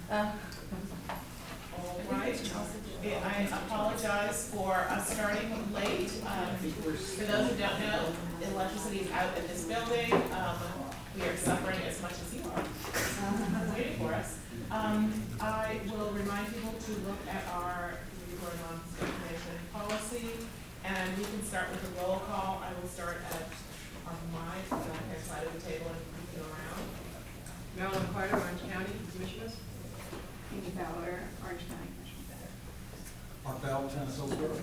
All right. I apologize for us starting late. For those who don't know, electricity is out in this building. We are suffering as much as you are. Waiting for us. I will remind people to look at our non-discrimination policy, and we can start with a roll call. I will start on my left-hand side of the table and move it around. Marilyn Carter, Orange County Commissioners. Amy Fowler, Orange County Commissioner. Mark Bell, Hillsborough.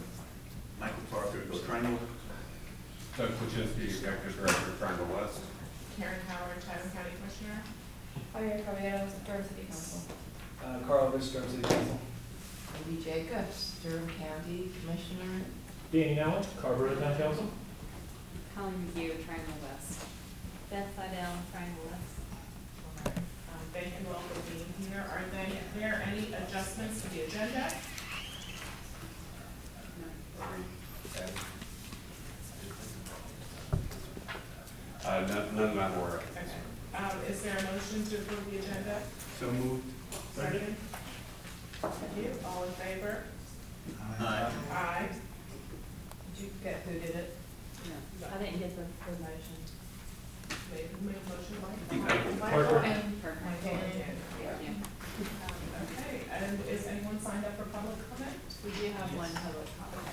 Michael Parker, Go Triangle. Doug Kuczynski, Executive Director of Triangle West. Karen Howard, Chatham County Commissioner. Javier Caballero, Durham City Council. Carl Rich, Durham City Council. Lee Jacobs, Durham County Commissioner. Danny Allen, Carver Town Council. Colin McHugh, Triangle West. Beth Fidel, Triangle West. All right. Thank you all for being here. Are there any adjustments to the agenda? None that I'm aware of. Okay. Is there a motion to approve the agenda? So moved. Second. Thank you. All in favor? Aye. Aye. Did you get who did it? No, I didn't get the motion. Who made a motion, think Mike? I did. Parker. Okay, and is anyone signed up for public comment? We do have one public comment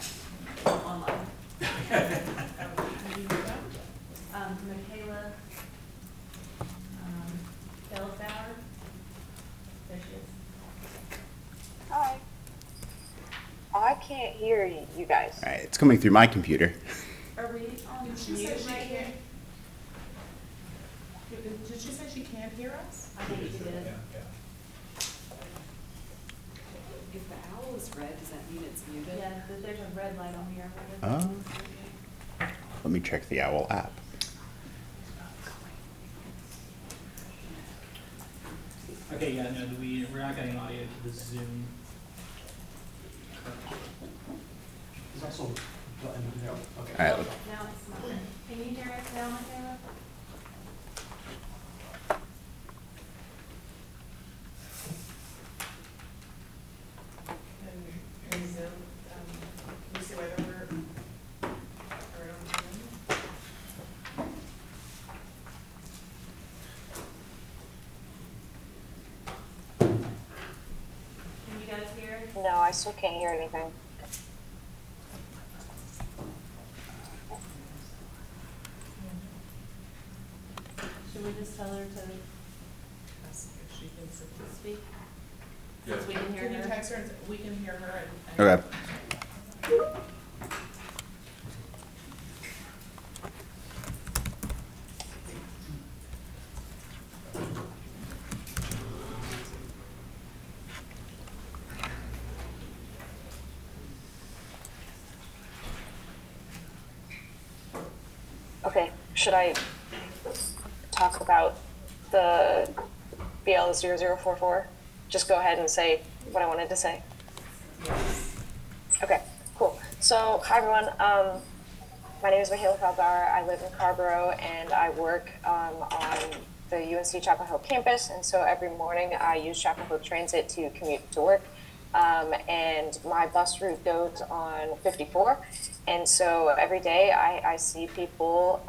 online. Who do you know? Michaela, Bellflower. There she is. Hi. I can't hear you guys. All right, it's coming through my computer. Are we on Did she mute say she right here? can't? Did she say she can't hear us? I think she did. If the owl is red, does that mean it's muted? Yeah, there's a red light on here. Let me check the OWL app. Okay, yeah, no, we're not getting audio to the Zoom. There's also a button there. Okay. All right, look. Now it's not. Can you hear us now, Michaela? And Zoom, can you see whether we're on Zoom? Can you guys hear? No, I still can't hear anything. Should we just tell her to Ask if she can speak? Yeah. Since we can hear Can you her. text her and we can hear her and. Okay. Okay, should I talk about the BL0044? Just go ahead and say what I wanted to say. Okay, cool. So, hi everyone. My name is Michaela Falgar. I live in Carborough and I work on the UNC Chapel Hill campus. And so every morning I use Chapel Hill Transit to commute to work. And my bus route goes on 54. And so every day I see people,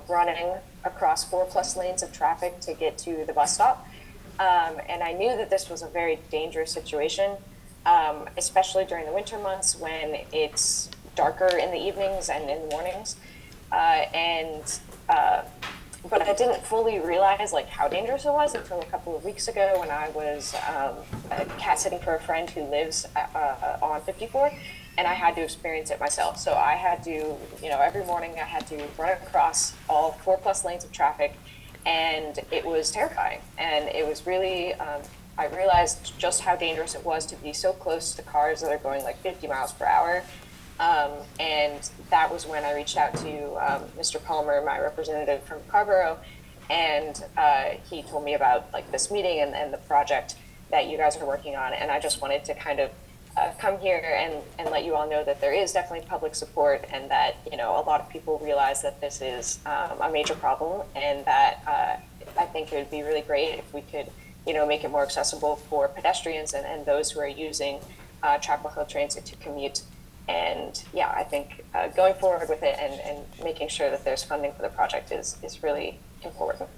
running across 4+ lanes of traffic to get to the bus stop. And I knew that this was a very dangerous situation, especially during the winter months when it's darker in the evenings and in the mornings. But I didn't fully realize how dangerous it was until a couple of weeks ago when I was cat sitting for a friend who lives on 54, and I had to experience it myself. So I had to, every morning I had to run across all 4+ lanes of traffic, and it was terrifying. And it was really, I realized just how dangerous it was to be so close to cars that are going 50 miles per hour. And that was when I reached out to Mr. Palmer, my representative from Carborough, and he told me about this meeting and the project that you guys are working on. And I just wanted to kind of come here and let you all know that there is definitely public support, and that a lot of people realize that this is a major problem, and that I think it would be really great if we could make it more accessible for pedestrians and those who are using Chapel Hill Transit to commute. And yeah, I think going forward with it and making sure that there's funding for the project is really important.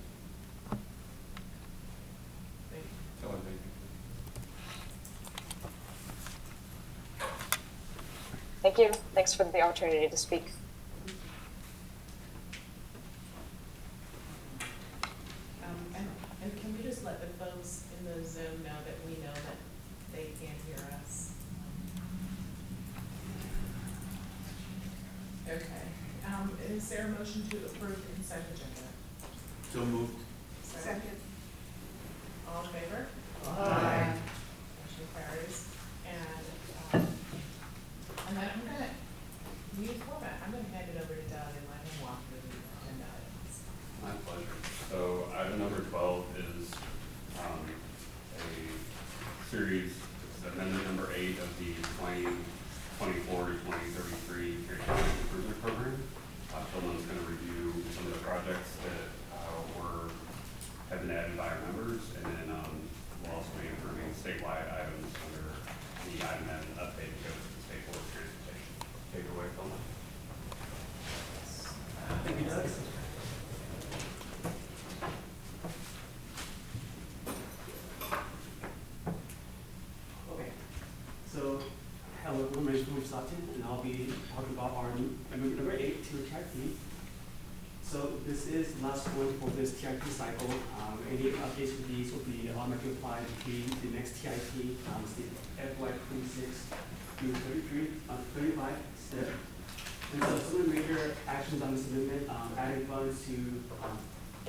So I think- Thank you. Thanks for the opportunity to speak. And can we just let the folks in the Zoom know that we know that they can't hear us? Okay, is there a motion to approve the consent agenda? So moved. Second. All in favor? Aye. Motion carries. And then I'm gonna, new format, I'm gonna hand it over to Doug and let him walk through the agenda items. My pleasure. So item number 12 is a series, it's amendment number 8 of the 2024 to 2033 Capital Improvement Program. Philman's going to review some of the projects that have been added by our members, and then we'll also be approving statewide items under the item and update that goes to the State Board of Transportation. Take it away, Philman. Thank you, Doug. Okay, so hello, my name is Louis Sutton, and I'll be talking about our amendment number 8 to TIP. So this is the last one for this TIP cycle. Any updates to these will be automatically applied to the next TIP, the FY 26 through 35 step. And so some of the major actions on this amendment, adding funds to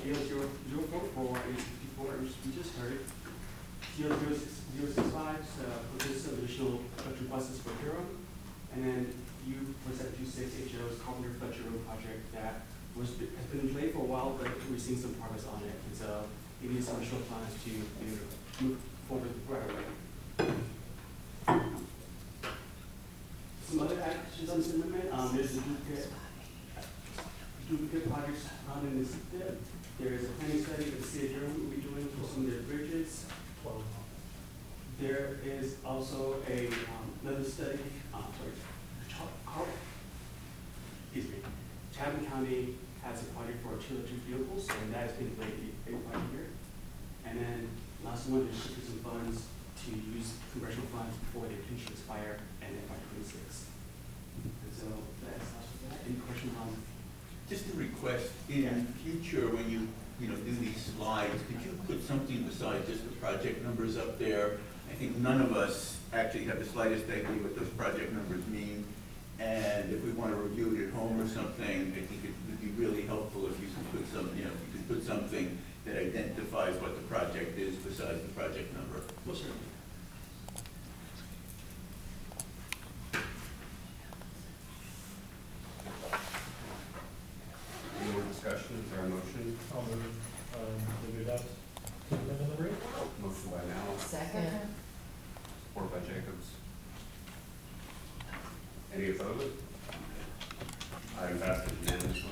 GL044 and 54, which we just heard. GL065 consists of additional electric buses for Durham, and then U for 726 HO's Carpenter Fletcher Road project that has been in play for a while, but we're seeing some progress on it. And so it needs some additional funds to move forward right away. Some other actions on this amendment, there's a duplicate projects found in this step. There is a planning study that the city of Durham will be doing for some of their bridges. There is also another study, Chatham County has a project for 2 electric vehicles, and that has been delayed a year. And then last one is shifting some funds to use congressional funds before they potentially expire in FY 26. And so that's that. Any questions on? Just a request, in future, when you do these slides, could you put something besides just the project numbers up there? I think none of us actually have the slightest idea what those project numbers mean. And if we want to review it at home or something, I think it would be really helpful if you could put some, if you could put something that identifies what the project is besides the project number. Most certainly. Any more discussion? Is there a motion? I'll move, to adopt amendment number 8. Motion by Now, Second. support by Jacobs. Any opposed? Item passes unanimously.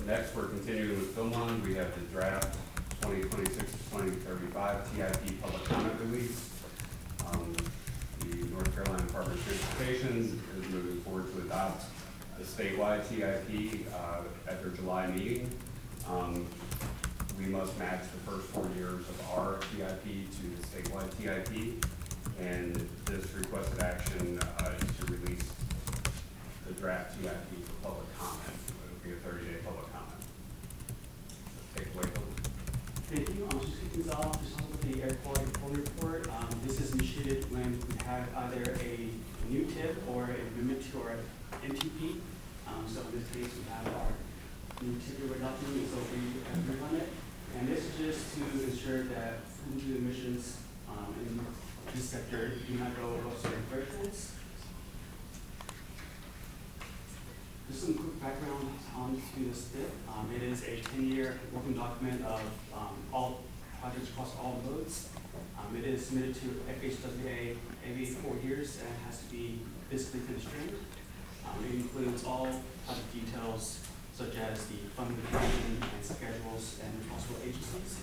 Next, we're continuing with Philmon. We have the draft 2026-2035 TIP public comment release. The North Carolina Department of Transportation is moving forward to adopt the statewide TIP at their July meeting. We must match the first 4 years of our TIP to the statewide TIP. And this requested action is to release the draft TIP for public comment. It will be a 30-day public comment. Take away, Bill. Thank you. Just kicking this off, just with the air quality reporting report. This is initiated when we have either a new tip or an amendment to our NTP. So in this case, we have our new tip that we're adopting, so we have on it. And this is just to ensure that pollution emissions in this sector do not go above certain thresholds. Just some quick background onto this tip. It is a 10-year working document of all projects across all modes. It is submitted to FHWA every 4 years and it has to be fiscally constrained. It includes all project details such as the funding mechanism and schedules and responsible agencies.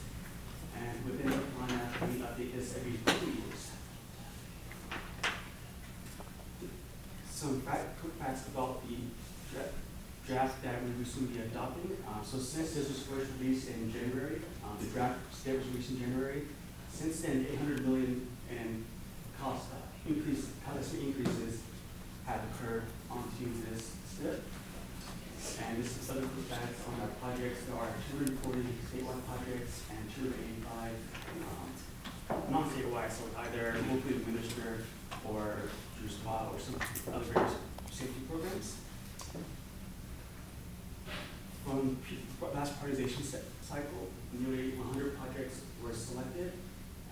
And within the plan, we update this every 2 years. Some quick facts about the draft that we will soon be adopting. So since this was first released in January, the draft state was released in January. Since then, 800 million in cost increases have occurred onto this STIP. And this is other quick facts on our projects. There are 240 statewide projects and 285 non-statewide, so either locally administered or through SPA or some other various safety programs. From last prioritization cycle, nearly 100 projects were selected.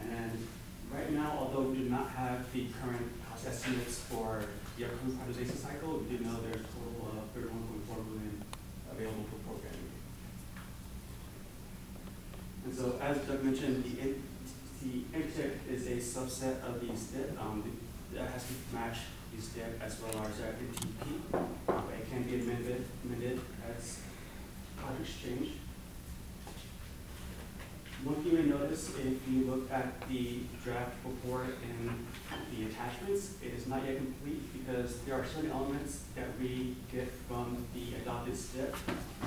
And right now, although we do not have the current cost estimates for the upcoming prioritization cycle, we do know there's a total of 31.4 billion available for programming. And so, as Doug mentioned, the MTIC is a subset of the STIP. That has to match the STIP as well as our NTP. It can be amended as projects change. One thing you may notice if you look at the draft report and the attachments, it is not yet complete because there are certain elements that we get from the adopted STIP,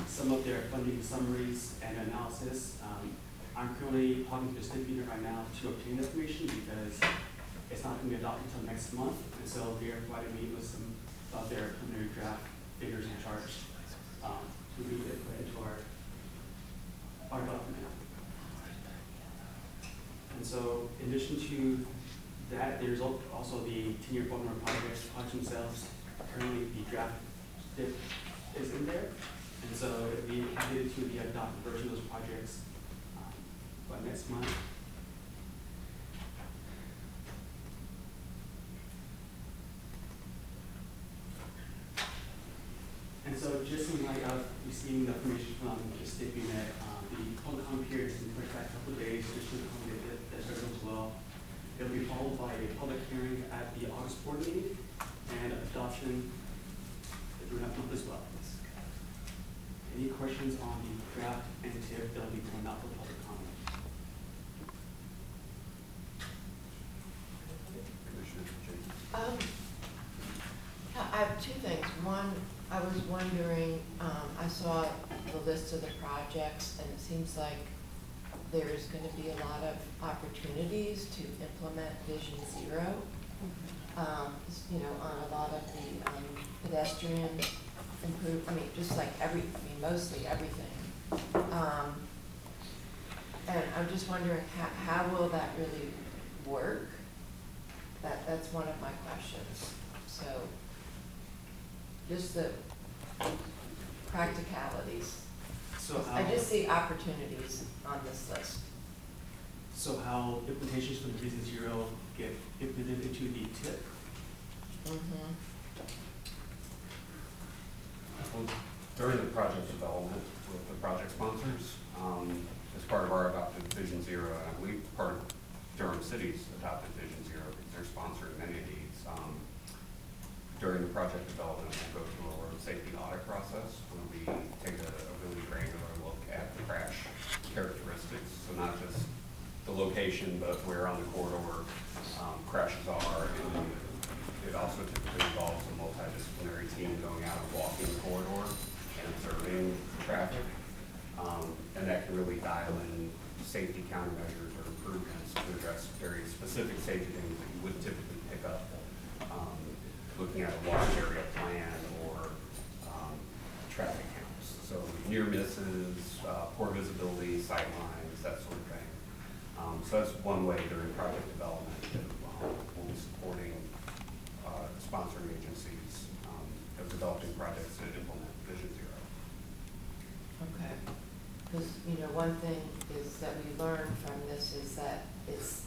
some of their funding summaries and analysis. I'm currently talking to the STIP unit right now to obtain information because it's not going to be adopted until next month, and so they are providing me with some of their preliminary draft figures and charts to be put into our document. And so, in addition to that, there's also the 10-year formula projects themselves. Currently, the draft STIP is in there, and so it'll be added to the adopted version of those projects by next month. And so, just in light of receiving the information from the STIP unit, the public comment period is in pushed back a couple of days, just to accommodate that as well. It will be followed by a public hearing at the August board meeting and adoption during that month as well. Any questions on the draft and TIP that will be going out for public comment? I have two things. One, I was wondering, I saw the list of the projects, and it seems like there's going to be a lot of opportunities to implement Vision Zero. You know, on a lot of the pedestrian just like mostly everything. And I'm just wondering, how will that really work? That's one of my questions. So, just the practicalities. So I just see opportunities on this list. So how implementations from the Vision Zero get implemented into the TIP? Mm-hmm. Well, during the project development with the project sponsors, as part of our adopted Vision Zero, and I believe part of Durham City's adopted Vision Zero, because they're sponsoring many of these. During the project development, we'll go through a road safety audit process where we take a really granular look at the crash characteristics. So not just the location, but where on the corridor crashes are. And it also typically involves a multidisciplinary team going out and walking the corridor and observing traffic. And that can really dial in safety countermeasures or improvements to address very specific safety things that you wouldn't typically pick up looking at a large area plan or traffic counts. So near misses, poor visibility, sight lines, that sort of thing. So that's one way during project development that we'll be supporting sponsoring agencies of developing projects that implement Vision Zero. Okay. Because, one thing is that we learned from this is that it's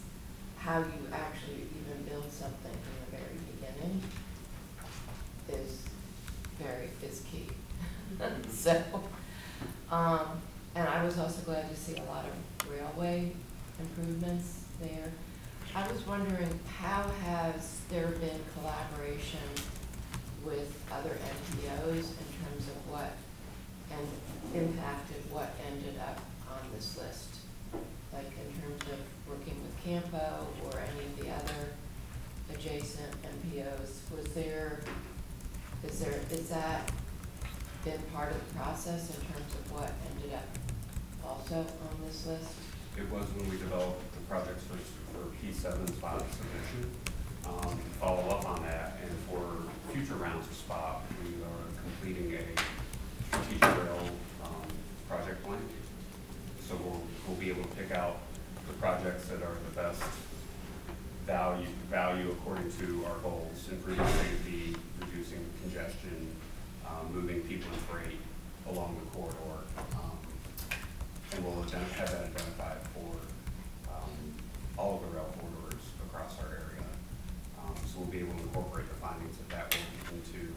how you actually even build something from the very beginning is key. So, and I was also glad to see a lot of railway improvements there. I was wondering, how has there been collaboration with other NPOs in terms of what and impacted what ended up on this list? like in terms of working with Campo or any of the other adjacent MPOs? Is that been part of the process in terms of what ended up also on this list? It was when we developed the projects for P7 spot submission. Follow up on that, and for future rounds of spot, we are completing a strategic rail project plan. So we'll be able to pick out the projects that are the best value according to our goals, improving safety, reducing congestion, moving people and freight along the corridor. And we'll have that identified for all of the rail corridors across our area. So we'll be able to incorporate the findings of that work into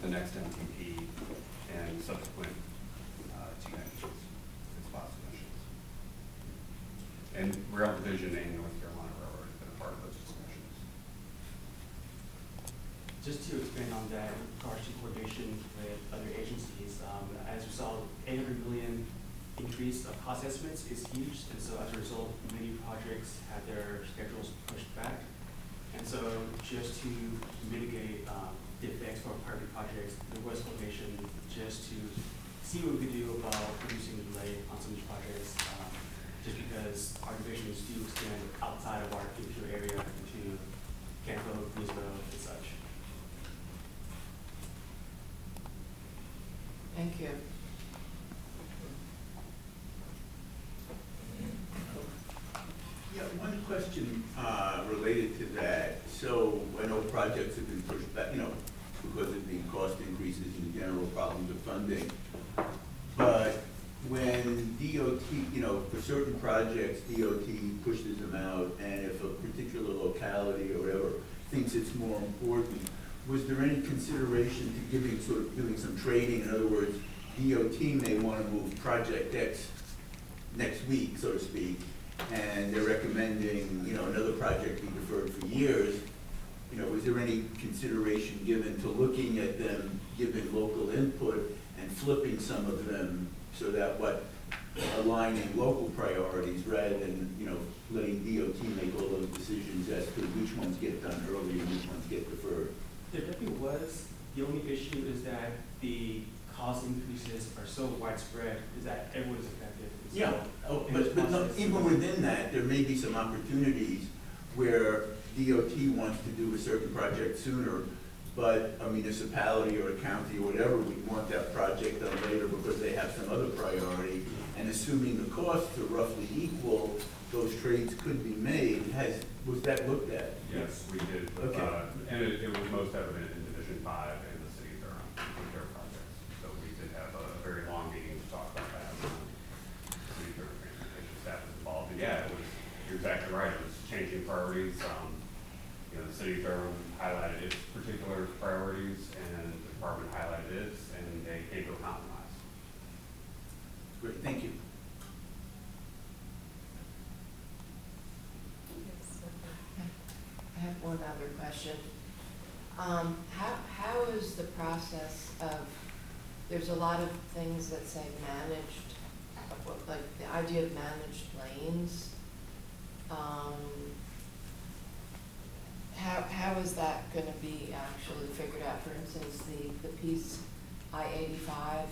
the next MTP and subsequent TIPs and spot submissions. And Rail Division and North Carolina Railroad have been a part of those discussions. Just to expand on that, in regards to coordination with other agencies, as we saw, 800 million increase of cost estimates is huge, and so as a result, many projects had their schedules pushed back. And so just to mitigate the effects for priority projects, there was coordination just to see what we could do about reducing the delay on some of these projects, just because our divisions do extend outside of our TPO area into Campo, Greensboro, and such. Thank you. Yeah, one question related to that. So I know projects have been pushed back, because of the cost increases and the general problems of funding. But when DOT, for certain projects, DOT pushes them out, and if a particular locality or whatever thinks it's more important, was there any consideration to doing some trading? In other words, DOT may want to move project X next week, so to speak, and they're recommending, another project be deferred for years. Was there any consideration given to looking at them, giving local input and flipping some of them so that aligning local priorities rather than, letting DOT make all those decisions as to which ones get done early and which ones get deferred? There definitely was. The only issue is that the cost increases are so widespread is that everyone is affected. And so Yeah, in this but no, process- even within that, there may be some opportunities where DOT wants to do a certain project sooner, but a municipality or a county or whatever would want that project done later because they have some other priority. And assuming the costs are roughly equal, those trades could be made. Was that looked at? Yes, we did. Okay. And it was most evident in Division 5 and the city of Durham with their projects. So we did have a very long meeting to talk about that. City of Durham transportation staff was involved. And yeah, you're exactly right. It was changing priorities. The city of Durham highlighted its particular priorities and the department highlighted its, and they came to a compromise. Great, thank you. I have one other question. How is the process of, there's a lot of things that say managed, like the idea of managed lanes. How is that gonna be actually figured out? For instance, the piece I-85,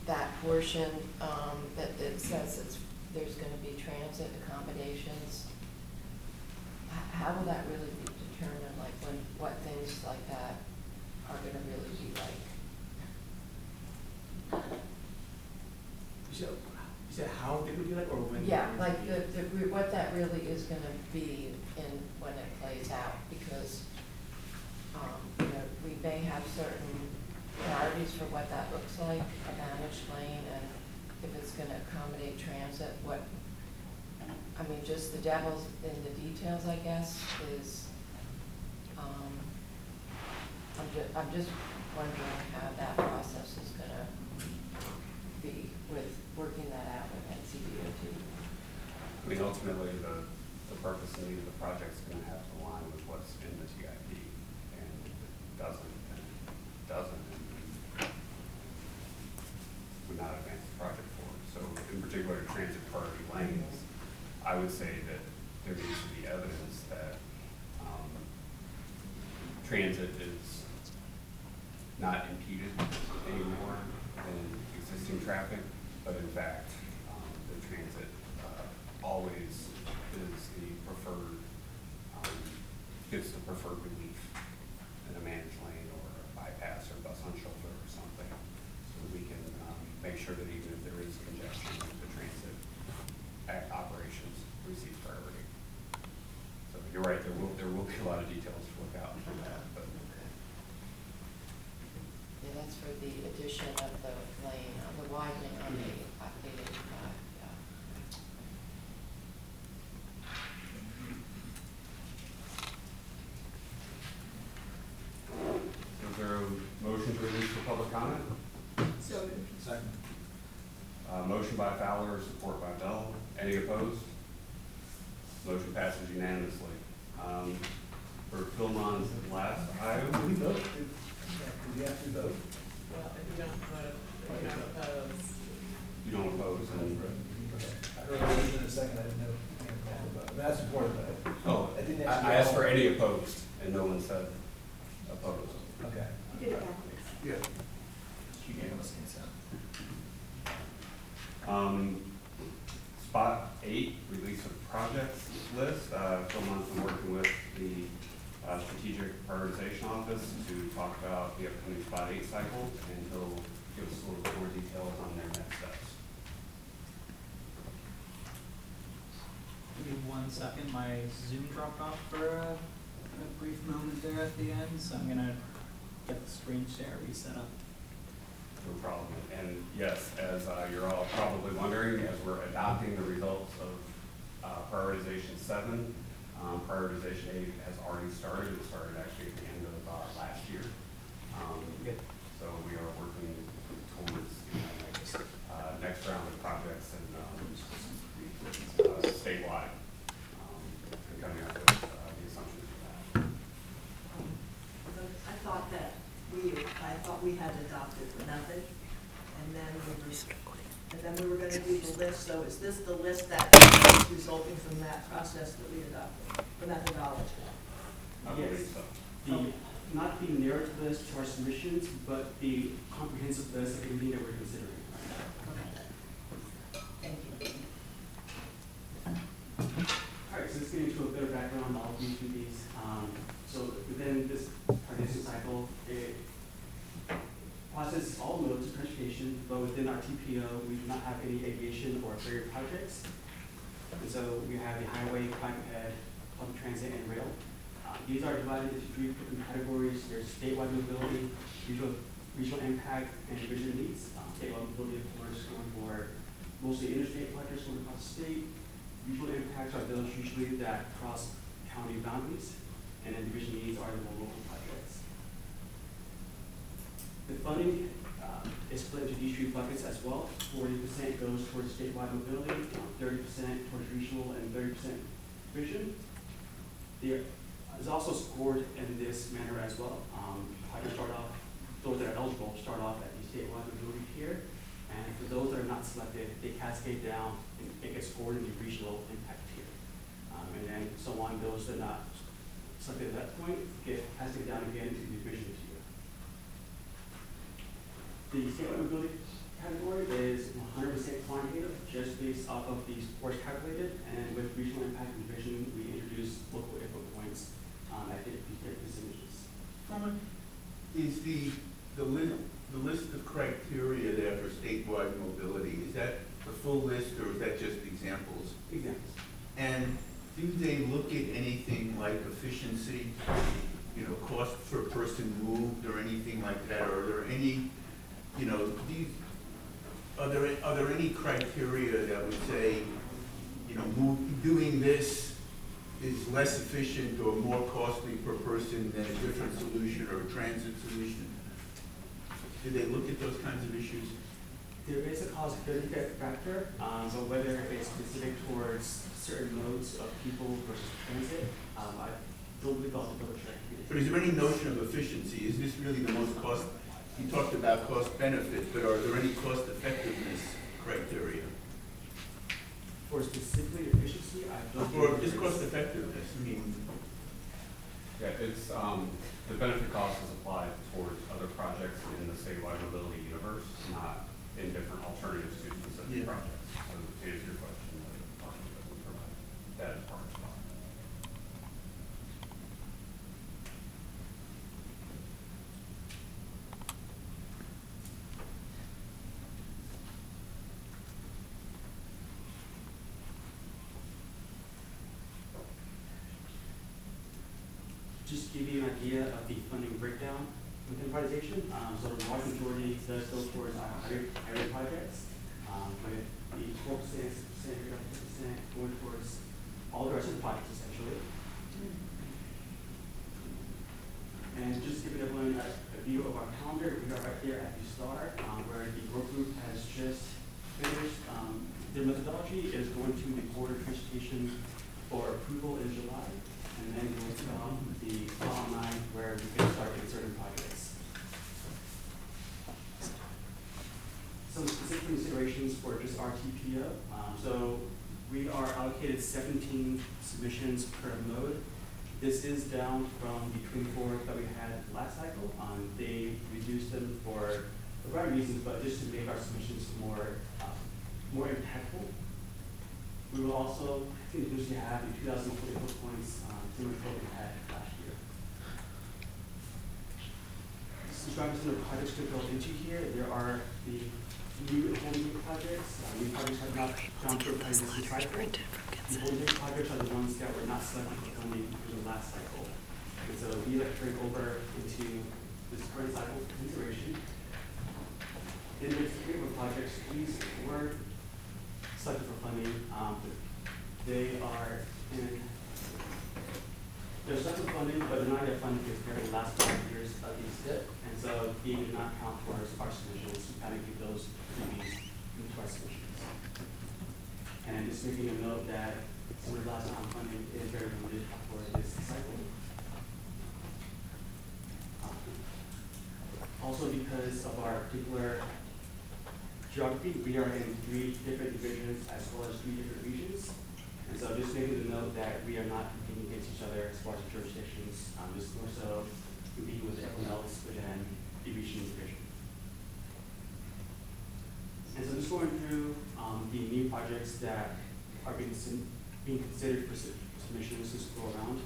that portion, that it says there's gonna be transit accommodations. How will that really be determined, like what things like that are gonna really be like? You said how it would be like, or when? Yeah, like what that really is gonna be when it plays out, because, we may have certain priorities for what that looks like, a managed lane, and if it's gonna accommodate transit, just the devil's in the details, I guess, is, I'm just wondering how that process is gonna be with working that out with NCDOT. I mean, ultimately, the purpose and need of the project is going to have to align with what's in the TIP, and if it doesn't, then it doesn't. And we're particular transit priority lanes, I would say that there needs to be evidence that transit is not impeded anymore in existing traffic, but in fact, the transit always is the preferred, gives the preferred relief in a managed lane or a bypass or bus on shoulder or something. So we can make sure that even if there is congestion, the transit operations receive priority. So you're right, there will be a lot of details to look out for that, but. Yeah, that's for the addition of the lane, the widening on the 885, yeah. Is there a motion to release for public comment? So, Second. Motion by Fowler, support by Bell. Any opposed? Motion passes unanimously. For Philmon's last item. Did we vote? Did we actually vote? Well, if you don't vote, if you don't oppose, You don't oppose? And I heard a motion in a second, I didn't know. That's important, but. oh, I didn't I actually- asked for any opposed, and no one said opposed. Okay. you did it backwards. Yeah. You gave us consent. Spot 8, release of projects list. Philmon's been working with the strategic prioritization office to talk about the upcoming Spot 8 cycle, and he'll give us a little bit more details on their next steps. Give me 1 second, my Zoom dropped off for a brief moment there at the end, so I'm gonna get the screen share reset up. No problem. And yes, as you're all probably wondering, as we're adopting the results of prioritization 7, prioritization 8 has already started. It started actually at the end of last year. So we are working towards the next round of projects and statewide, and coming up with the assumptions for that. I thought we had adopted the method, and then we were gonna do the list, so is this the list that is resulting from that process that we adopted, the methodology? I believe Yes. so. Not the narrative list to our submissions, but the comprehensive list of everything that we're considering. Okay. Thank you. All right, so let's get into a bit of background. I'll read through these. So within this prioritization cycle, it processes all modes of transportation, but within our TPO, we do not have any aviation or ferry projects. And so we have the highway, bikehead, public transit, and rail. These are divided into 3 different categories. There's statewide mobility, regional impact, and division needs. Statewide mobility, of course, going for mostly interstate projects going across the state. Regional impacts are those usually that cross county boundaries, and then division needs are the more local projects. The funding is split into these 3 buckets as well. 40% goes towards statewide mobility, 30% towards regional, and 30% division. There is also scored in this manner as well. Projects start off, those that are eligible start off at the statewide mobility tier, and for those that are not selected, they cascade down and it gets scored in the regional impact tier. And then so on, those that are not selected at that point get cascaded down again to the division tier. The statewide mobility category is 100% quantitative, just based off of the scores calculated, and with regional impact and division, we introduce local input points at these percentages. Is the list of criteria there for statewide mobility, is that the full list or is that just examples? Examples. And do they look at anything like efficiency, cost per person moved or anything like that? Or are there any, are there any criteria that would say, doing this is less efficient or more costly per person than a different solution or a transit solution? Do they look at those kinds of issues? There is a cost-benefit factor, but whether it's specific towards certain modes of people versus transit, I don't believe I'll double check. But is there any notion of efficiency? Is this really the most cost? You talked about cost benefit, but are there any cost effectiveness criteria? For specifically efficiency, I don't. Or just cost effectiveness, I mean, Yeah, it's, the benefit cost is applied towards other projects in the statewide mobility universe, not in different alternatives to specific Yeah. projects. So to answer your question, the parking that we provide, that is part of the cost. Just to give you an idea of the funding breakdown within privatization, so the large majority does go towards our higher projects, with the 4%, 6%, 50% going towards all the rest of the projects essentially. And just to give everyone a view of our calendar, we are right there at the start, where the work group has just finished. Their methodology is going to the Board of Transportation for approval in July, and then we'll come the online where we can start inserting projects. Some specific considerations for just our TPO. So we are allocated 17 submissions per mode. This is down from the 24 that we had last cycle. They reduced them for a variety of reasons, but just to make our submissions more impactful. We will also continue to have the 2044 points similar to what we had last year. Subscribing to the projects to build into here, there are the new whole new projects. New projects have not gone through a pricing cycle. The whole new projects are the ones that were not selected for funding in the last cycle. And so we have carried over into this current cycle consideration. In the table projects, these were selected for funding. They are in, they're selected for funding, but they're not yet funded because they're the last 5 years of the STIP. And so they did not count towards our submissions. We kind of keep those freebies into our submissions. And just making a note that some of the last time funding is very limited for this cycle. Also because of our particular geography, we are in 3 different divisions as well as 3 different regions. And so just making the note that we are not competing against each other as far as jurisdictions, just more so competing with everyone else within the region division. And so just going through the new projects that are being considered for submissions this go around.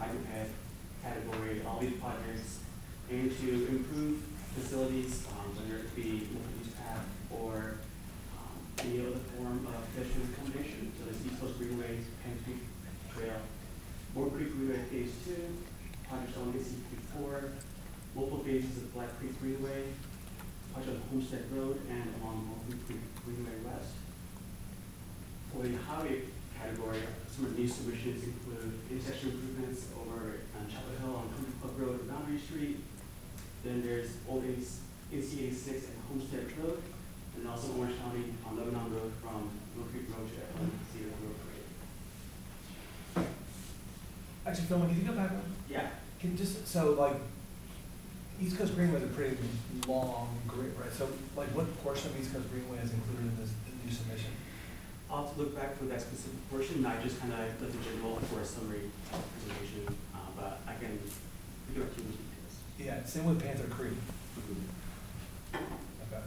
Item head category, all these projects aim to improve facilities, whether it be multi-use path or any other form of pedestrian accommodation. So there's East Coast Greenway, Penn Creek Trail, Moore Creek Greenway Phase 2, project on AC4, multiple phases of Black Creek Greenway, project on Homestead Road, and along Moore Creek Greenway West. For the highway category, some of the new submissions include intersection improvements over on Chapel Hill on Country Club Road and Boundary Street. Then there's Old NC86 and Homestead Road, and also Orange County on Lebanon Road from Mill Creek Road to Cedar Road Parade. Actually, Phil, can you go back one? Yeah. Can just, so like, East Coast Greenway is a pretty long grid, right? So like what portion of East Coast Greenway is included in this new submission? I'll have to look back for that specific portion. I just kind of let the general for a summary presentation, but I can give it to you. Yeah, same with Panther Creek. Okay.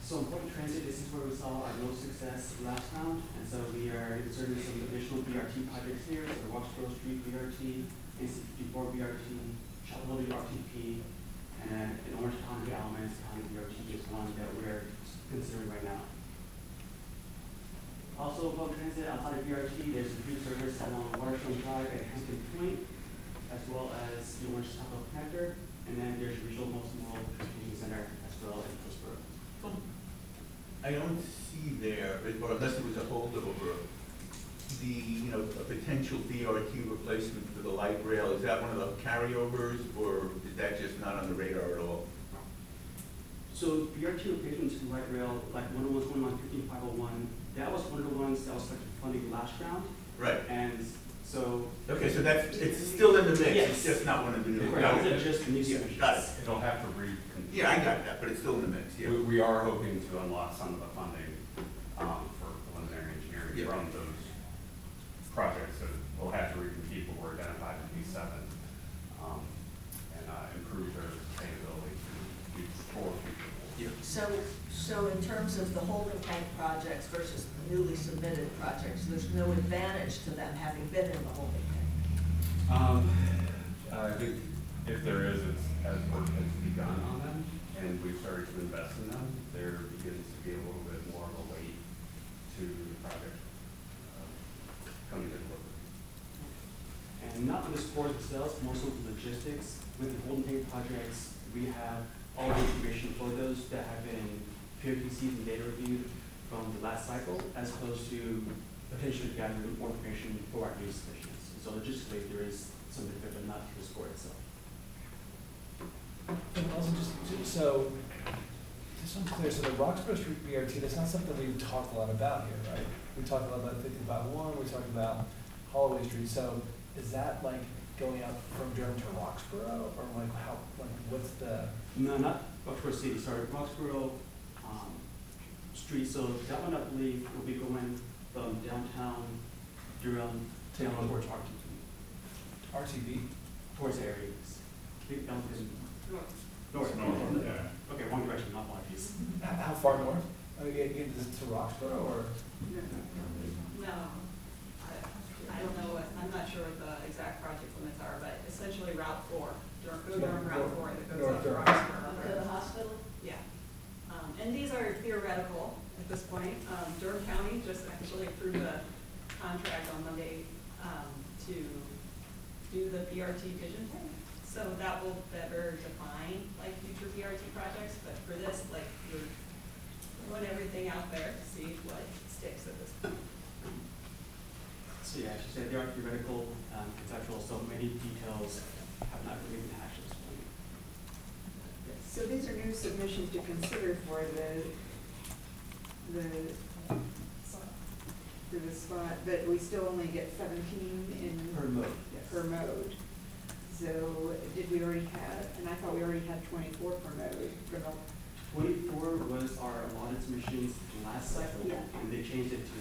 So important transit, this is where we saw our most success last round, and so we are inserting some additional BRT projects here, so Roxborough Street BRT, NC54 BRT, Chapel Hill BRTP, and then in Orange County, Alamance County BRT is one that we're considering right now. Also, public transit outside of BRT, there's a food service along Waterstone Drive at Hampton Point, as well as the Orange Taco Connector, and then there's Regional Multimodal Transportation Center as well in Hillsborough. I don't see there, or unless there was a holdover, the, a potential BRT replacement for the light rail. Is that one of the carryovers, or is that just not on the radar at all? So BRT replacements to light rail, like 101, 21, 15, 501, that was one of the ones that was selected for funding last round. Right. And so. Okay, so it's still in the mix, Yes. it's just not one of the new. Right, these are just the new Yeah, submissions. got it. It'll have to reconfigure Yeah, I got that, but it's still in the mix, yeah. We are hoping to unlock some of the funding for preliminary engineering Yeah. from those projects that we'll have to recompete, but were identified to be 7, and improve their sustainability for future. So in terms of the holding tank projects versus the newly submitted projects, there's no advantage to them having been in the holding tank? I think if there is, it's as work has begun on them, and we've started to invest in them, there begins to be a little bit more of a weight to the project coming to delivery. And not the sport itself, more so the logistics. With the Golden Tank projects, we have all the information for those that have been POTC'd and data reviewed from the last cycle, as opposed to potentially gathering more information for our new submissions. So logistically, there is some benefit, but not to the sport itself. And also just so I'm clear, so the Roxborough Street BRT, that's not something we've talked a lot about here, right? We talked a lot about 50/1, we talked about Holloway Street, so is that like going out from Durham to Roxborough, or like how, like what's the? No, not Roxborough City, sorry, Roxborough Street. So that one, I believe, will be going from downtown Durham down towards RTB? towards areas. I think down in north. Yeah. Okay, one direction, not one piece. How far north? I mean, get this to Roxborough, or? No, I don't know what, I'm not sure what the exact project limits are, but essentially Route 4, Durham Route 4 that goes North up to Durham. Roxborough. To the hospital? Yeah. And these are theoretical at this point. Durham County just actually approved a contract on Monday to do the BRT vision tank. So that will better define like future BRT projects, but for this, like you're throwing everything out there to see what sticks at this point. So yeah, she said they are theoretical, conceptual, so many details have not really been hashed at this point. So these are new submissions to consider for the spot, but we still only get 17 in. Per mode, yes. Per mode. So did we already have, and I thought we already had 24 per mode. 24 was our allotted submissions last cycle, Yeah. and they changed it to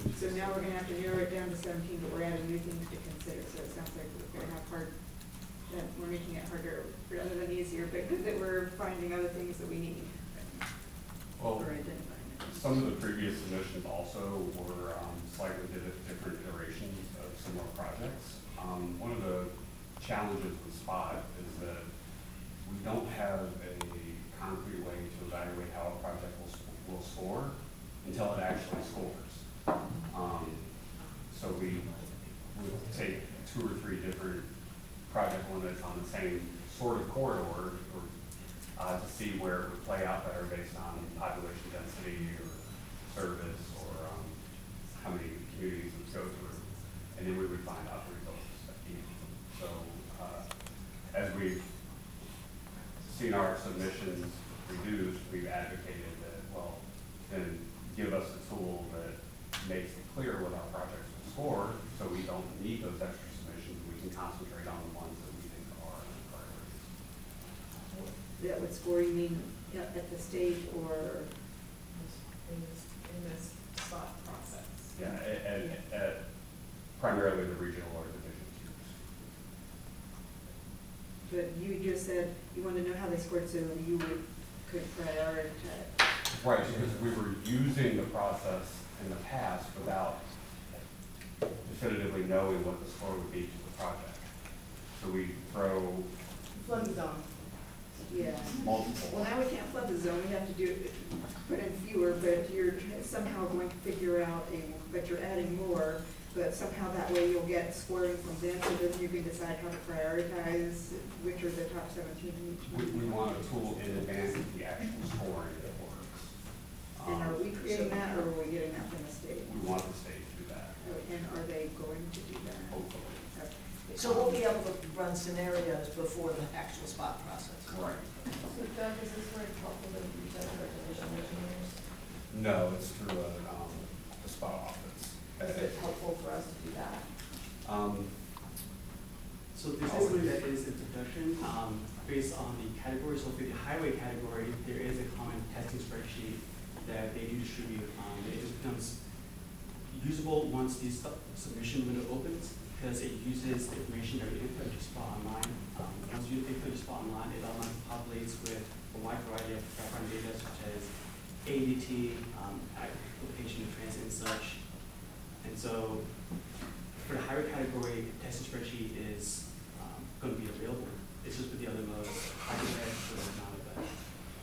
17. So now we're gonna have to narrow it down to 17, but we're adding new things to consider, so it sounds like we're gonna have that we're making it harder rather than easier, but good that we're finding other things that we need. Well, Or identifying it. some of the previous submissions also were slightly different iterations of similar projects. One of the challenges with SPOT is that we don't have a concrete way to evaluate how a project will score until it actually scores. So we would take 2 or 3 different project limits on the same sort of corridor to see where it would play out better based on population density or service or how many communities it would go through. And then we would find out the results. So as we've seen our submissions reduced, we've advocated that, well, then give us a tool that makes it clear what our projects will score, so we don't need those extra submissions. We can concentrate on the ones that we think are priorities. That would score, you mean at the state or? In this spot process. Yeah, at primarily the regional or division tiers. But you just said you want to know how they scored, so you could prioritize. Right, because we were using the process in the past without definitively knowing what the score would be to the project. So we throw Flood zone. Yeah. multiple. Well, now we can't flood the zone, we have to put in fewer, but you're somehow going to figure out but you're adding more, but somehow that way you'll get scoring from them, so then you can decide how to prioritize which are the top 17 in each. We want a tool in advance of the actual scoring that works. And are we creating that, or are we getting that from the state? We want the state to do that, And are they going to do that? hopefully. Okay. So we'll be able to run scenarios before the actual spot process. Right. So Doug, is this where it's helpful to use other division engineers? No, it's through a spot office. Is it helpful for us to do that? So this is something that is in production. based on the category. So for the highway category, there is a common testing spreadsheet that they do distribute. It just becomes usable once the submission window opens, because it uses information that we input into Spot Online. Once you input into Spot Online, it automatically populates with a wide variety of background data such as ADT, location of transit and such. And so for the highway category, testing spreadsheet is going to be available. It's just with the other modes, I can add for the amount of that.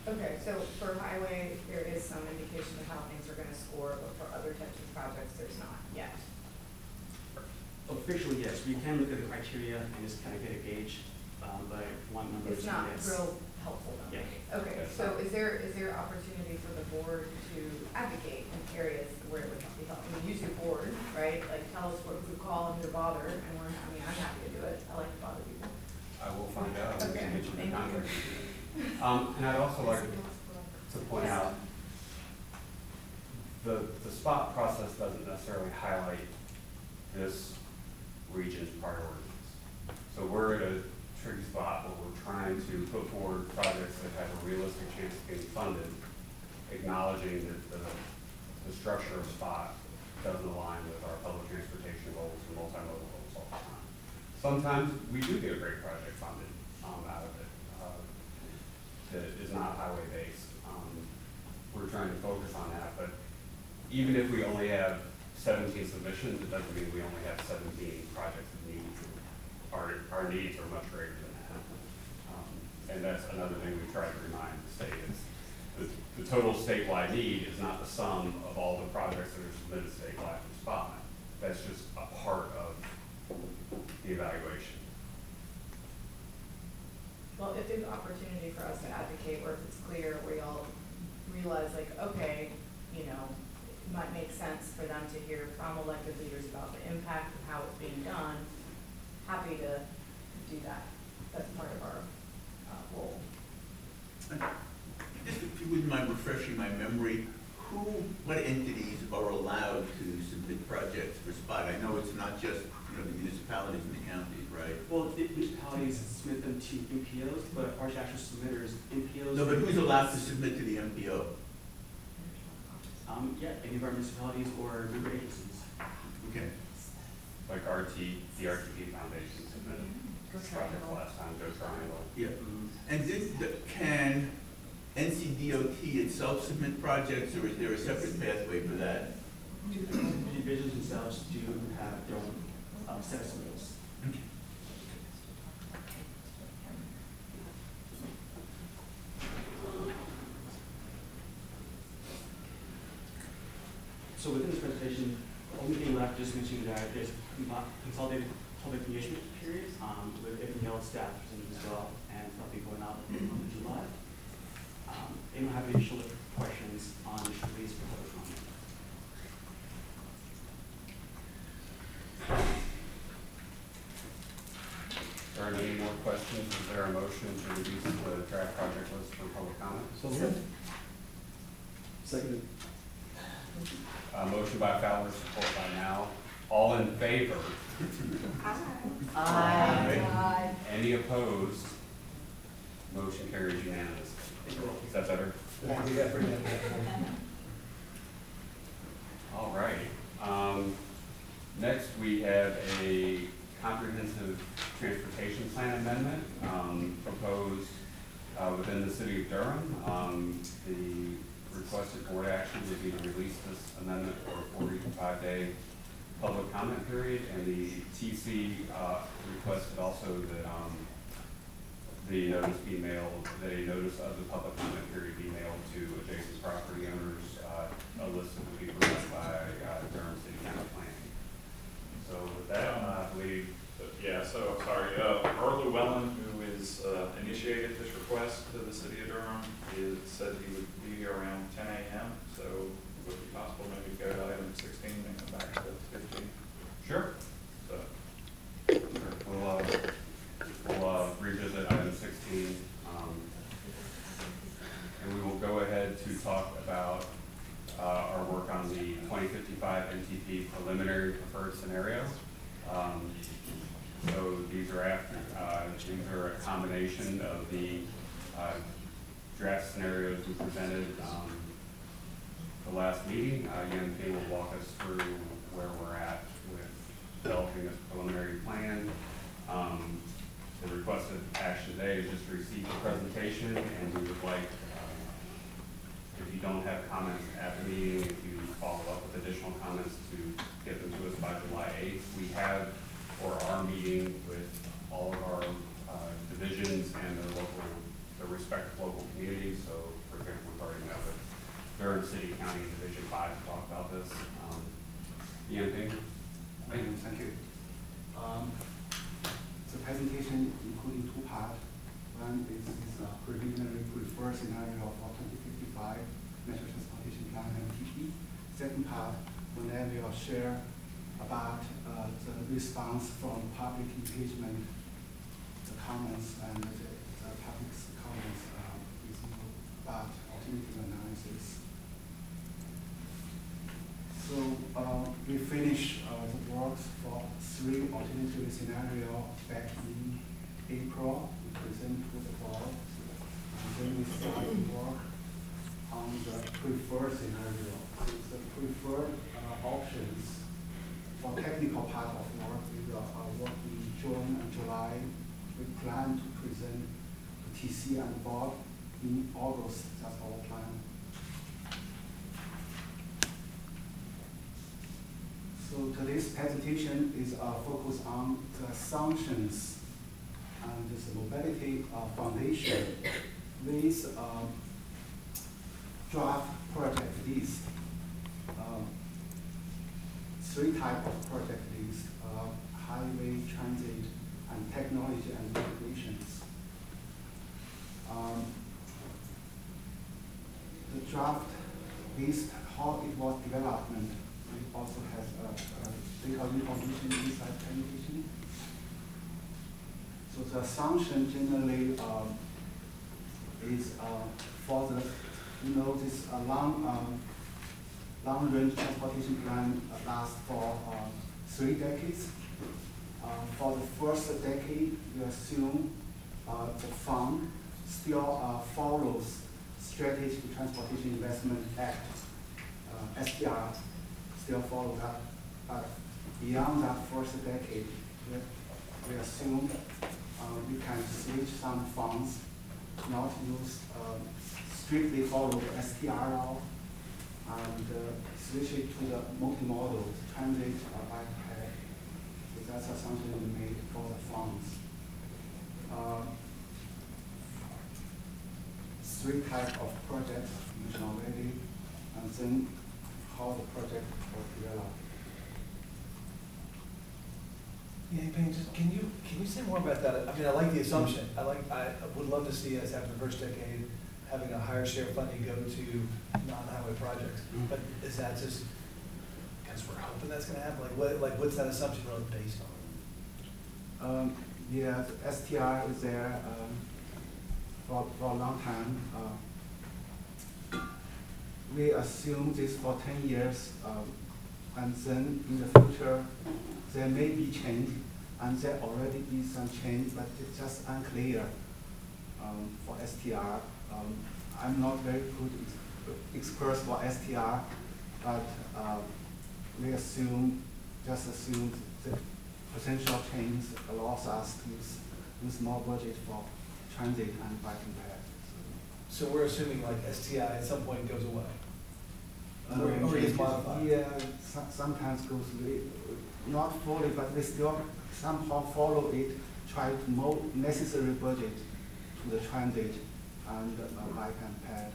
Okay, so for highway, there is some indication of how things are gonna score, but for other types of projects, there's not yet. Officially, yes, we can look at the criteria and just kind of get a gauge, but one number It's is not yes. real helpful though. Yeah. Okay, so is there opportunity for the board to advocate in areas where it would be helpful? I mean, use your board, right? Like, tell us what to call and to bother, and I'm happy to do it. I like to bother people. I will find out. We Okay, can get you the thank you. contact. And I'd also like to point out, the spot process doesn't necessarily highlight this region's priorities. So we're at a tricky spot where we're trying to put forward projects that have a realistic chance of getting funded, acknowledging that the structure of spot doesn't align with our public transportation goals and multimodal goals all the time. Sometimes we do get a great project funded out of it that is not highway based. We're trying to focus on that, but even if we only have 17 submissions, it doesn't mean we only have 17 projects of needs. Our needs are much greater than that. And that's another thing we try to remind the state is the total statewide need is not the sum of all the projects that are submitted statewide from SPOT. That's just a part of the evaluation. Well, if there's opportunity for us to advocate, or if it's clear, we all realize like, okay, you know, it might make sense for them to hear from elected leaders about the impact of how it's being done, happy to do that. That's part of our role. Just if you wouldn't mind refreshing my memory, what entities are allowed to submit projects for SPOT? I know it's not just, you know, the municipalities and the counties, right? Well, the municipalities submit them to MPOs, but our actual submitters, MPOs. No, but who's allowed to submit to the MPO? Yeah, any of our municipalities or member agencies. Okay. Like the RTP Foundation submitted project last time, Go Triangle. Yeah. And can NCDOT itself submit projects, or is there a separate pathway for that? The divisions themselves do have their own set of submittals. Okay. So within this presentation, the only thing left just mentioning that there's consolidated public engagement period with everything else staff presented as well, and that'll be going out in July. Anyone have any additional questions on this release for public comment? Are there any more questions? Is there a motion to reduce the draft project list for public comment? Seconded. Motion by Fowler, support by Now. All in favor? Aye. Any opposed? Motion carries unanimously. Is that better? Yeah, pretty much. All right. Next, we have a comprehensive transportation plan amendment proposed within the city of Durham. The requested board action would be to release this amendment for a 45-day public comment period, and the TC requested also that the notice be mailed, that a notice of the public comment period be mailed to adjacent property owners, a list that would be provided by Durham City County Planning. So with that, I believe. Yeah, so, sorry, Earl Llewellyn, who is, initiated this request to the city of Durham, said he would be here around 10 a.m., so would it be possible maybe to go to item 16 and come back to 15? Sure. So, We'll revisit item 16, and we will go ahead to talk about our work on the 2055 NTP preliminary preferred scenario. So these are a combination of the draft scenarios we presented the last meeting. Yan Pei will walk us through where we're at with developing this preliminary plan. The requested action today is just to receive the presentation, and we would like, if you don't have comments at the meeting, if you follow up with additional comments to get them to us by July 8th. We have, for our meeting with all of our divisions and their respective local communities. So, for example, we've already met with Durham City County Division 5 to talk about this. Anything? Thank you. The presentation including two parts. One is a preliminary preferred scenario for 2055 Metro Transportation Plan MTP. Second part, when I will share about the response from public engagement, the comments and the public's comments about alternative analysis. So we finished the works for 3 alternative scenarios back in April. We presented to the board, and then we started work on the preferred scenario. The preferred options for technical part of work, we will work in June and July. We plan to present to TC and board in August. That's our plan. So today's presentation is focused on the assumptions and this mobility foundation with draft project list. 3 types of project list: highway, transit, and technology and integrations. The draft list, how it was developed, it also has data information inside presentation. So the assumption generally is for the, this long-range transportation plan lasts for 3 decades. For the first decade, we assume the fund still follows Strategic Transportation Investment Act, STR, still follow that. But beyond that first decade, we assume we can switch some funds, not use strictly follow the STR law, and switch it to the multimodal, transit or bike path. So that's assumption we made for the funds. 3 types of projects mentioned already, and then how the project was developed. Yeah, Payne, just can you say more about that? I mean, I like the assumption. I would love to see us after the first decade having a higher share of funding go to non-highway projects. But is that just because we're hoping that's going to happen? What's that assumption really based on? Yeah, the STR is there for a long time. We assume this for 10 years, and then in the future there may be change, and there already be some change, but it's just unclear for STR. I'm not very good expert for STR, but we just assume the potential change allows us to use more budget for transit and biking path. So we're assuming like STI at some point goes away? Or is modified? Yeah, sometimes goes away, not fully, but we still somehow follow it, try to mold necessary budget to the transit and bike and path.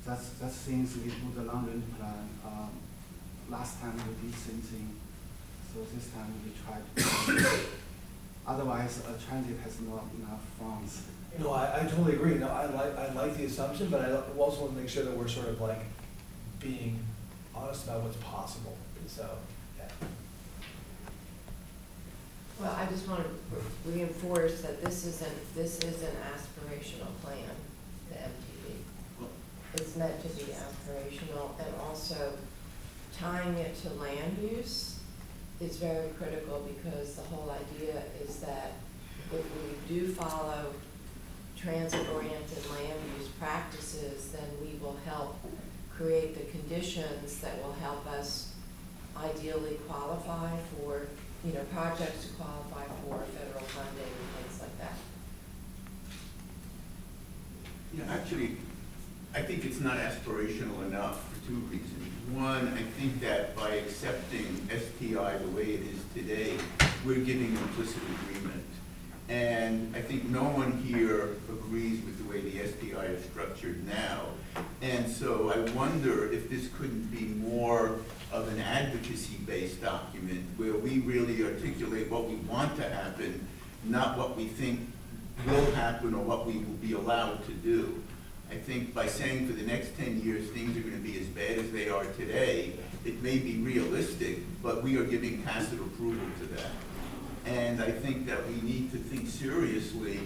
That's things we do the long range plan. Last time we did same thing, so this time we try to. Otherwise, transit has not enough funds. No, I totally agree. No, I like the assumption, but I also want to make sure that we're sort of like being honest about what's possible. So, yeah. Well, I just want to reinforce that this is an aspirational plan, the MTV. It's meant to be aspirational, and also tying it to land use is very critical, because the whole idea is that if we do follow transit-oriented land use practices, then we will help create the conditions that will help us ideally qualify for, you know, projects to qualify for federal funding and things like that. Yeah, actually, I think it's not aspirational enough for two reasons. One, I think that by accepting STI the way it is today, we're giving implicit agreement. And I think no one here agrees with the way the STI is structured now. And so I wonder if this couldn't be more of an advocacy-based document where we really articulate what we want to happen, not what we think will happen or what we will be allowed to do. I think by saying for the next 10 years things are going to be as bad as they are today, it may be realistic, but we are giving tacit approval to that. And I think that we need to think seriously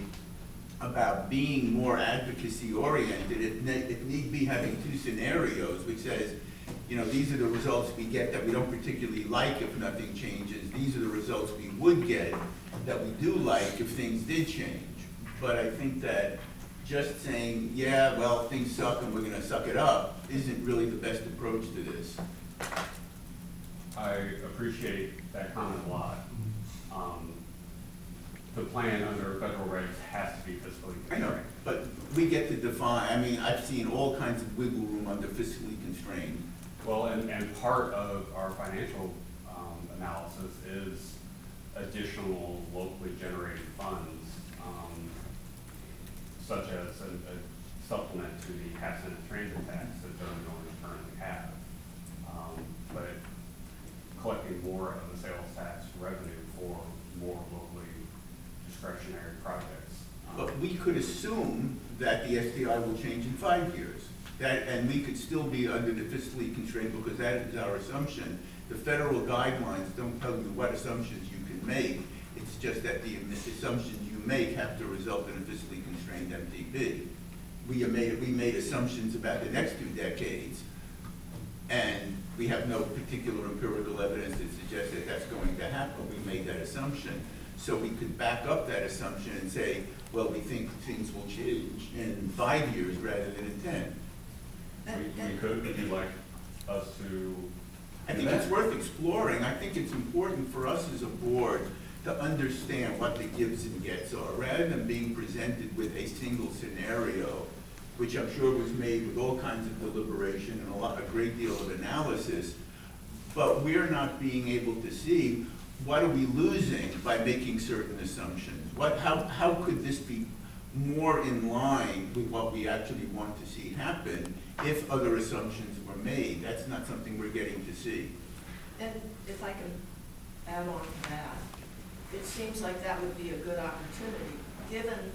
about being more advocacy oriented. If need be, having two scenarios, which says, you know, these are the results we get that we don't particularly like if nothing changes. These are the results we would get that we do like if things did change. But I think that just saying, yeah, well, things suck and we're going to suck it up, isn't really the best approach to this. I appreciate that comment a lot. The plan under federal regs has to be fiscally constrained. I know, but we get to define, I mean, I've seen all kinds of wiggle room under fiscally constrained. Well, and part of our financial analysis is additional locally generated funds, such as a supplement to the half-cent transit tax that Durham owners currently have. But collecting more of the sales tax revenue for more locally discretionary projects. But we could assume that the SDI will change in 5 years. And we could still be under the fiscally constrained, because that is our assumption. The federal guidelines don't tell you what assumptions you can make. It's just that the assumptions you make have to result in a fiscally constrained MTP. We made assumptions about the next 2 decades, and we have no particular empirical evidence that suggests that that's going to happen. We made that assumption. So we could back up that assumption and say, well, we think things will change in 5 years rather than in 10. We could, would you like us to? I think it's worth exploring. I think it's important for us as a board to understand what the gives and gets are, rather than being presented with a single scenario, which I'm sure was made with all kinds of deliberation and a great deal of analysis, but we're not being able to see what are we losing by making certain assumptions. How could this be more in line with what we actually want to see happen if other assumptions were made? That's not something we're getting to see. And if I can add on to that, it seems like that would be a good opportunity, given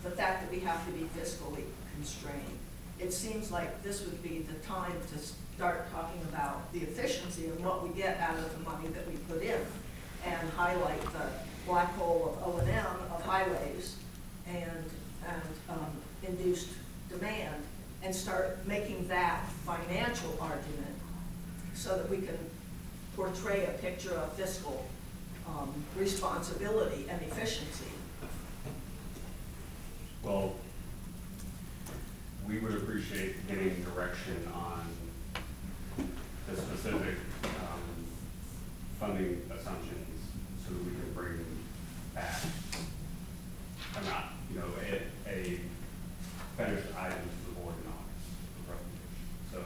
the fact that we have to be fiscally constrained. It seems like this would be the time to start talking about the efficiency and what we get out of the money that we put in, and highlight the black hole of O&M of highways and induced demand, and start making that financial argument so that we can portray a picture of fiscal responsibility and efficiency. Well, we would appreciate getting direction on the specific funding assumptions so that we can bring back, a finished item to the board in August for presentation. So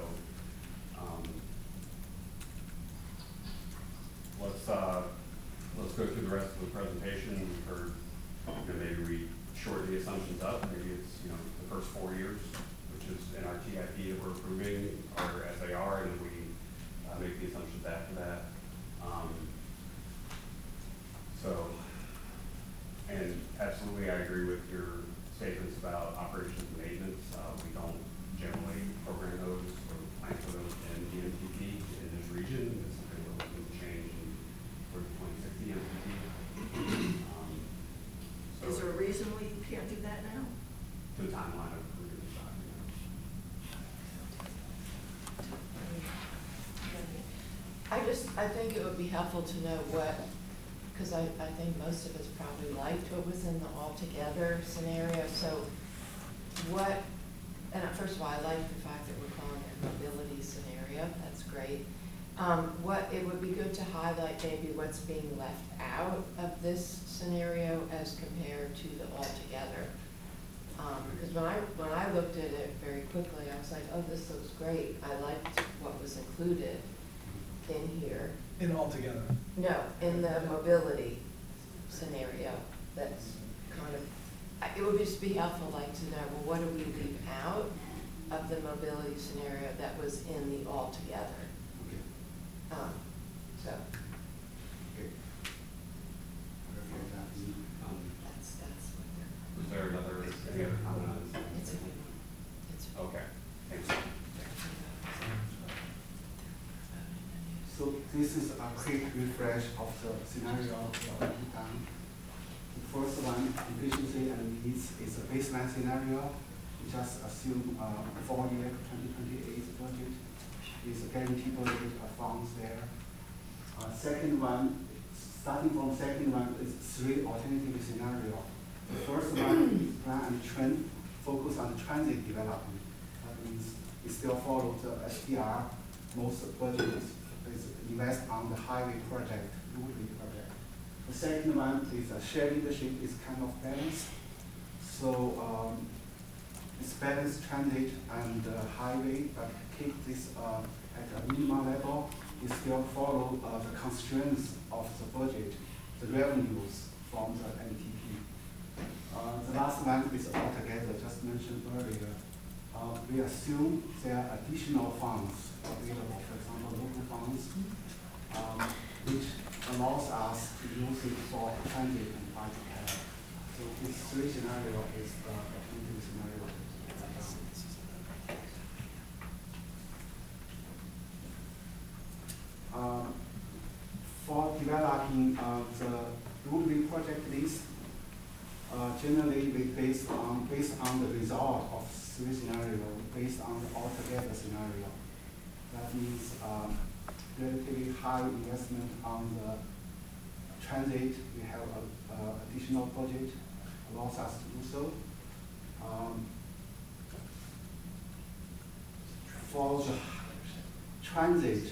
let's go through the rest of the presentation. We've heard, maybe we shorten the assumptions up. Maybe it's, the first 4 years, which is in our TIP that we're approving, are as they are, and then we make the assumptions after that. And absolutely, I agree with your statements about operations and maintenance. We don't generally program those or plan for those in the MTP in this region. It's something we're looking to change for the 2060 MTP. Is there a reason we can't do that now? The timeline of approving the document. I I think it would be helpful to know what, because I think most of us probably liked what was in the altogether scenario, so what, and first of all, I like the fact that we're calling it mobility scenario, that's great. What, it would be good to highlight maybe what's being left out of this scenario as compared to the altogether. Because when I looked at it very quickly, I was like, oh, this looks great. I liked what was included in here. In altogether? No, in the mobility scenario, that's kind of, it would just be helpful like to know, well, what do we leave out of the mobility scenario that was in the altogether? So. Okay. That's what they're. Was there another, any other comment on this? It's okay. It's okay. Okay, thanks. So this is a quick refresh of the scenario we've done. The first one, efficiency and needs, is a baseline scenario. We just assume 4-year 2028 budget is a guaranteed budget of funds there. Second one, starting from second one, is 3 alternative scenario. The first one is plan and trend, focus on transit development. That means we still follow the STR. Most budget is invest on the highway project, roadway project. The second one is a shared leadership is kind of balanced. So it's balanced transit and highway, but keep this at a minimum level. We still follow the constraints of the budget, the revenues from the NTP. The last one is altogether, just mentioned earlier. We assume there are additional funds available, for example, local funds, which allows us to use it for transit and budget care. So this 3 scenario is the alternative scenario. For developing the roadway project list, generally we based on the result of 3 scenarios, based on the altogether scenario. That means relatively high investment on the transit. We have additional budget allows us to do so. For the transit,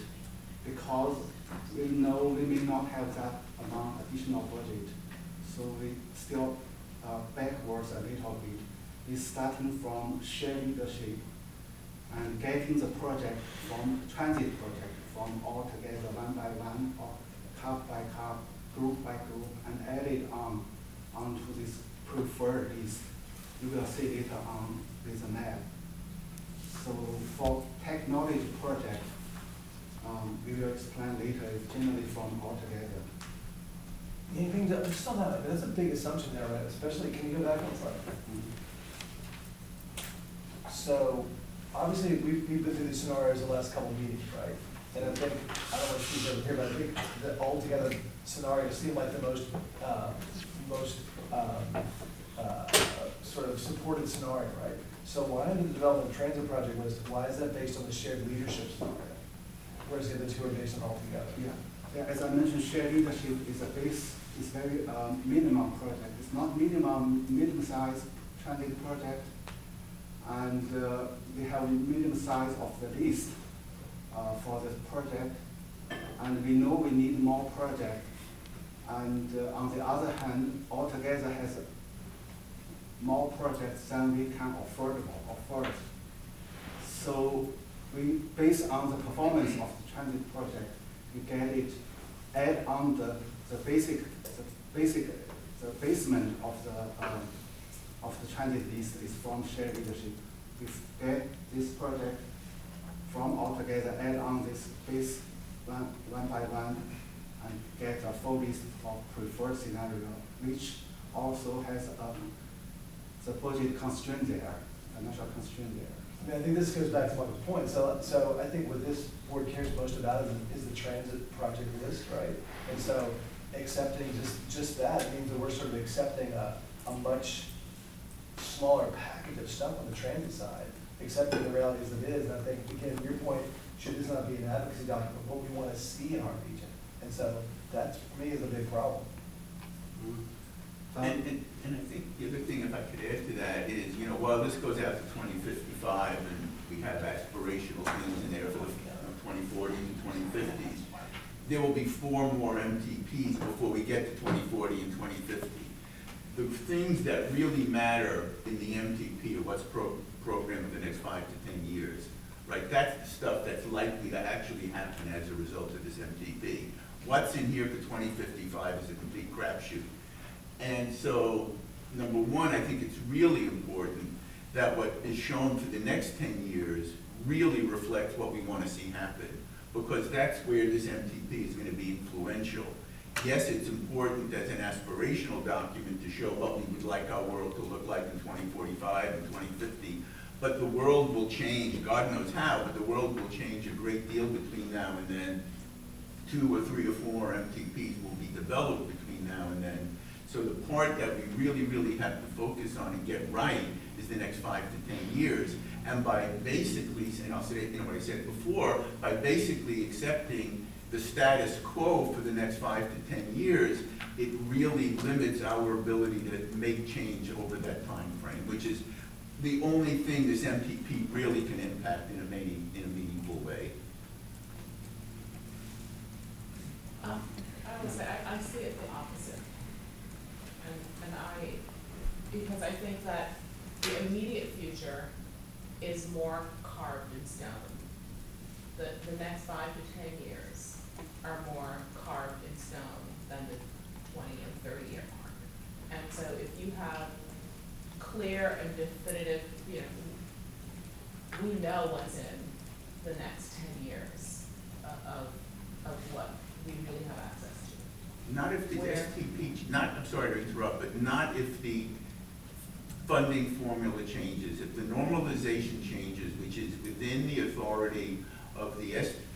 because we know we may not have that amount additional budget, so we still backwards a little bit. We're starting from shared leadership and getting the project from transit project from all together one by one or cup by cup, group by group, and add it onto this preferred list. You will see later on with a map. So for technology project, we will explain later, it's generally from all together. Anything to, just on that, that's a big assumption there, right? Especially, can you go back one slide? So, obviously, we've been through these scenarios the last couple of meetings, right? And I think, I don't know if Steve's over here, but I think the altogether scenario seemed like the most sort of supported scenario, right? So why in the development transit project was, why is that based on the shared leadership scenario? Whereas the other 2 are based on altogether? Yeah, as I mentioned, shared leadership is a base, is very minimum project. It's not medium-sized transit project, and we have medium size of the list for this project, and we know we need more project. And on the other hand, altogether has more projects than we can afford. So we, based on the performance of the transit project, we get it, add on the basement of the transit list is from shared leadership. We get this project from altogether, add on this base one by one, and get a full list of preferred scenario, which also has the budget constraint there, financial constraint there. I mean, I think this goes back to Michael's point. So I think what this board cares most about is the transit project list, right? And so accepting just that means that we're sort of accepting a much smaller package of stuff on the transit side, accepting the realities that it is. And I think, again, your point, should this not be an advocacy document, what we want to see in our region? And so that, for me, is a big problem. And I think the other thing, if I could add to that, is, you know, while this goes out to 2055, and we have aspirational things in there for the 2040s and 2050s, there will be 4 more MTPs before we get to 2040 and 2050. The things that really matter in the MTP are what's programmed for the next 5 to 10 years, right? That's the stuff that's likely to actually happen as a result of this MTP. What's in here for 2055 is a complete crapshoot. And so, number one, I think it's really important that what is shown for the next 10 years really reflects what we want to see happen, because that's where this MTP is going to be influential. Yes, it's important as an aspirational document to show what we would like our world to look like in 2045 and 2050, but the world will change, God knows how, but the world will change a great deal between now and then. 2 or 3 or 4 MTPs will be developed between now and then. So the part that we really, really have to focus on and get right is the next 5 to 10 years. And by basically, and I'll say, you know what I said before, by basically accepting the status quo for the next 5 to 10 years, it really limits our ability to make change over that time frame, which is the only thing this MTP really can impact in a meaningful way. I would say, I see it the opposite. Because I think that the immediate future is more carved in stone. The next 5 to 10 years are more carved in stone than the 20 and 30 year mark. And so if you have clear and definitive, you know, we know what's in the next 10 years of what we really have access to. Not if the STP, I'm sorry to interrupt, but not if the funding formula changes, if the normalization changes, which is within the authority of the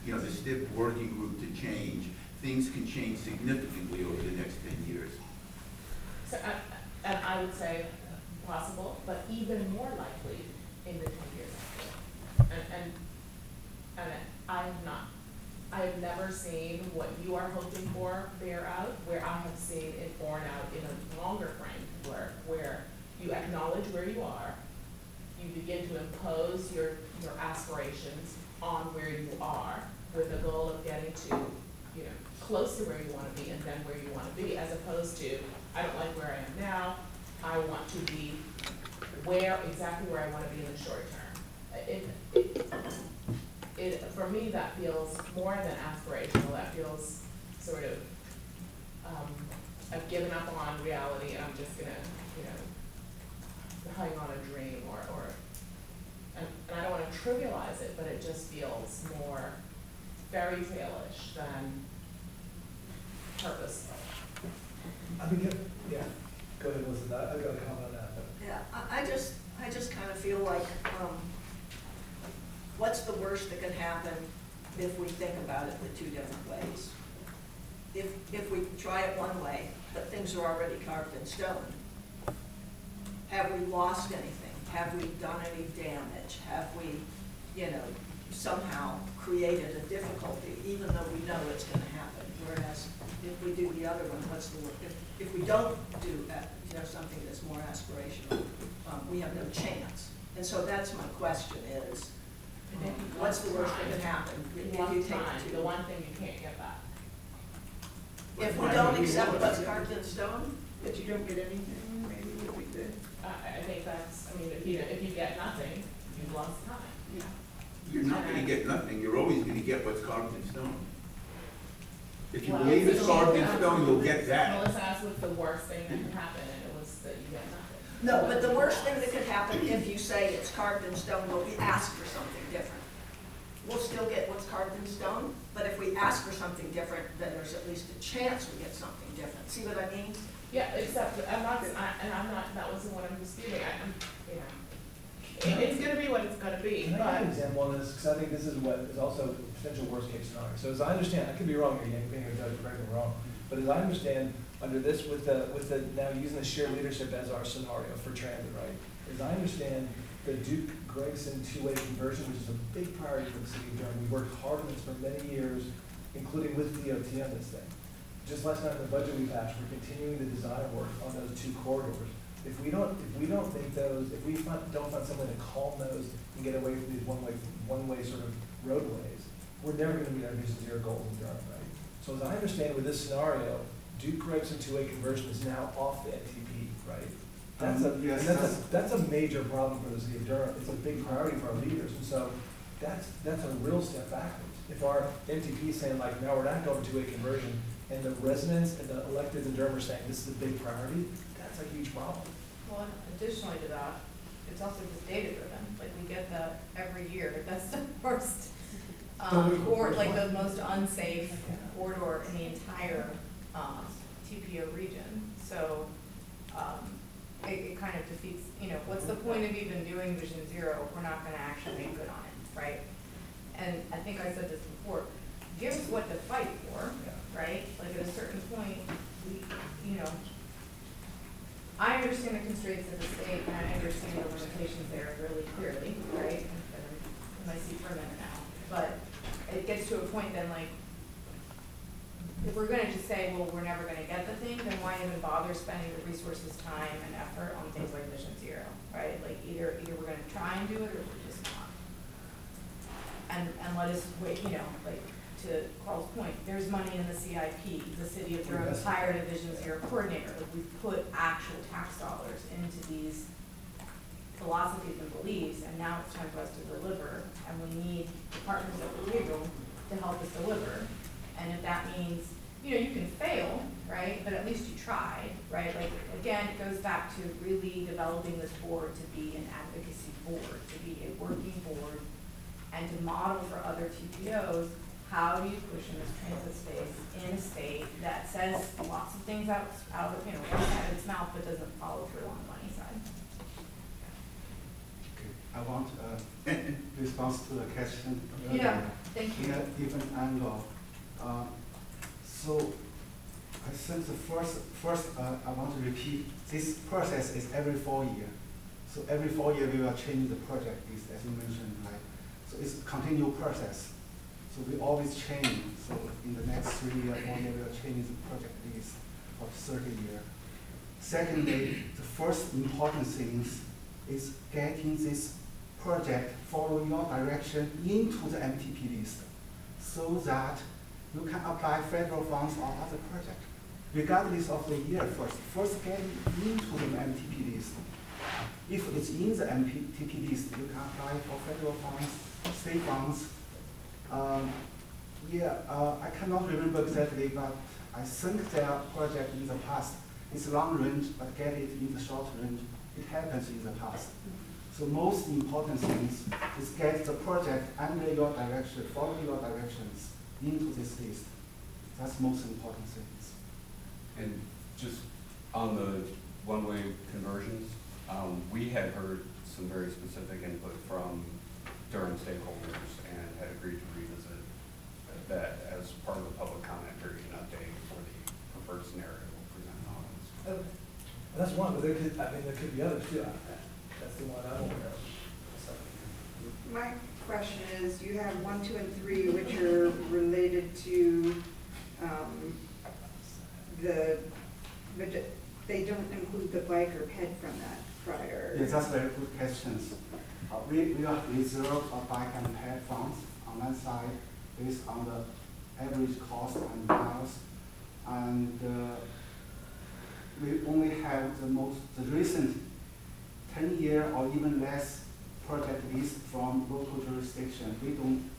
the STIP working group to change, things can change significantly over the next 10 years. So, and I would say possible, but even more likely in the 10 years after. And I have never seen what you are hoping for bear out, where I have seen it borne out in a longer frame, where you acknowledge where you are, you begin to impose your aspirations on where you are, with the goal of getting to, you know, close to where you want to be and then where you want to be, as opposed to, I don't like where I am now, I want to be exactly where I want to be in the short term. For me, that feels more than aspirational. That feels sort of, I've given up on reality and I'm just gonna, you know, hang on a dream and I don't want to trivialize it, but it just feels more fairy tale-ish than purposeful. I mean, yeah, go ahead, Melissa, I've got a comment on that. But. Yeah, I just kind of feel like, what's the worst that could happen if we think about it the 2 different ways? If we try it one way, but things are already carved in stone, have we lost anything? Have we done any damage? Have we, you know, somehow created a difficulty, even though we know it's going to happen? Whereas if we do the other one, if we don't do something that's more aspirational, we have no chance. And so that's my question is, what's the worst that could happen? The one thing you can't get back. If we don't accept what's carved in stone? But you don't get anything, maybe it would be good. I think that's, I mean, if you get nothing, you've lost time. Yeah. You're not going to get nothing. You're always going to get what's carved in stone. If you Well, believe it's carved in stone, you'll get that. Melissa asked what's the worst thing that can happen, and it was that you get nothing. No, but the worst thing that could happen if you say it's carved in stone, will we ask for something different. We'll still get what's carved in stone, but if we ask for something different, then there's at least a chance we get something different. See what I mean? Yeah, except that wasn't what I'm disputing. It's gonna be what it's gonna be, Can I but. give an example on this? Because I think this is what is also a potential worst case scenario. So as I understand, I could be wrong here, you may correct me wrong, but as I understand, under this, with the now using the shared leadership as our scenario for transit, right? As I understand, the Duke Gregson two-way conversion, which is a big priority for the city of Durham. We worked hard on this for many years, including with DOT on this thing. Just last night in the budget we passed, we're continuing the design work on those two corridors. If we don't make those, if we don't find some way to calm those and get away from these one-way sort of roadways, we're never gonna meet our Vision Zero goals in Durham, right? So as I understand with this scenario, Duke Gregson two-way conversion is now off the NTP, right? Yes, That's a major problem for the city of Durham. It's a big priority for our leaders, and so that's a real step backwards. If our NTP is saying like, no, we're not going to two-way conversion, and the residents and the electeds in Durham are saying this is a big priority, that's a huge problem. Well, additionally to that, it's also just data driven, like we get that every year, that's the worst, or like the most unsafe corridor in the entire, TPO region, so, it kind of defeats, what's the point of even doing Vision Zero if we're not gonna actually make good on it, right? And I think I said this before, give us what to fight for, right? Like at a certain point, I understand the constraints of the state and I understand the limitations there really clearly, right? I've been in my seat for a minute now, but it gets to a point then like, if we're gonna just say, well, we're never gonna get the thing, then why even bother spending the resources, time, and effort on things like Vision Zero, right? Like either we're gonna try and do it or we're just not. And let us wait, like to Carl's point, there's money in the CIP. The city of Durham hired a Vision Zero coordinator. Like we've put actual tax dollars into these philosophies and beliefs, and now it's time for us to deliver. And we need departments that we're able to help us deliver. And if that means, you can fail, right? But at least you tried, right? Like, again, it goes back to really developing this board to be an advocacy board, to be a working board, and to model for other TPOs, how do you push in this transit space in a state that says lots of things out of, its mouth, but doesn't follow through on the money side? Okay. I want response to the question. Yeah, thank you. In a different angle. So I think the first I want to repeat, this process is every 4 years. So every 4 years we will change the project list, as you mentioned, right? So it's a continual process. So we always change. So in the next 3 years, 4 years, we will change the project list for 30 years. Secondly, the first important thing is getting this project follow your direction into the MTP list, so that you can apply federal funds on other projects, regardless of the year first get into the MTP list. If it's in the MTP list, you can apply for federal funds, state funds. I cannot remember exactly, but I think there are projects in the past. It's long range, but get it in the short range. It happens in the past. So most important things is get the project under your direction, follow your directions into this list. That's most important things. And just on the one-way conversions, we had heard some very specific input from Durham stakeholders and had agreed to revisit that as part of the public comment period and update for the preferred scenario we'll present on this. Okay. That's one, but there could be others too. That's the one I'm aware of. So. My question is, you have 1, 2, and 3, which are related to but they don't include the bike or ped from that prior. Yes, that's very good questions. We are reserve a bike and ped funds on that side based on the average cost and miles, and we only have the recent 10-year or even less project list from local jurisdiction. We don't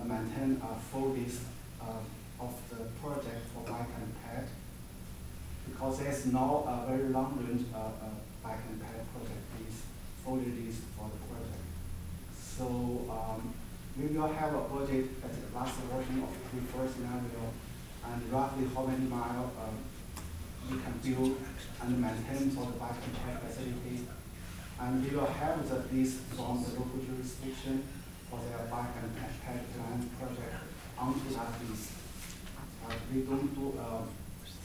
maintain a full list of the project for bike and ped, because there's no very long range bike and ped project list, fully list for the project. So we will have a budget at the last version of the preferred scenario, and roughly how many miles we can build and maintain for the bike and ped facility. And we will have the list from the local jurisdiction for their bike and ped plan project onto that list. We don't do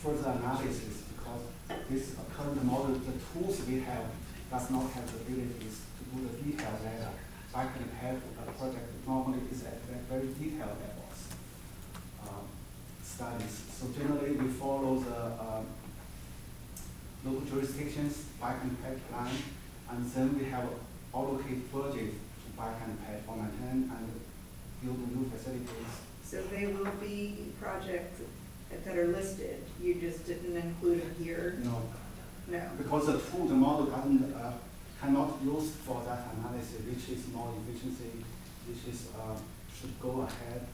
further analysis because this current model, the tools we have, does not have the abilities to do the detailed data bike and ped project normally is at very detailed levels studies. So generally, we follow the local jurisdictions bike and ped plan, and then we have allocate budget to bike and ped for maintain and build new facilities. So they will be projects that are listed, you just didn't include them here? No. No. Because the tool, the model doesn't, cannot use for that analysis, which is more efficiency, which is, should go ahead.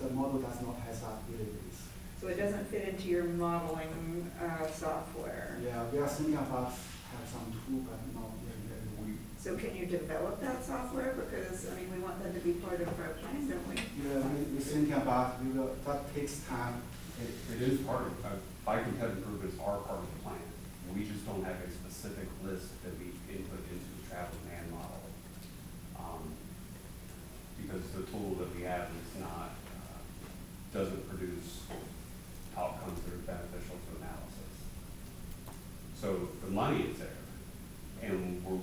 The model does not have that abilities. So it doesn't fit into your modeling software? Yeah, we are thinking about have some tool, but not yet. So can you develop that software? Because, I mean, we want that to be part of our plan, don't we? Yeah, we're thinking about, that takes time. It is part of, bike and ped improvements are part of the plan. We just don't have a specific list that we input into the travel demand model. Because the tool that we have is not, doesn't produce outcomes that are beneficial to analysis. So the money is there, and we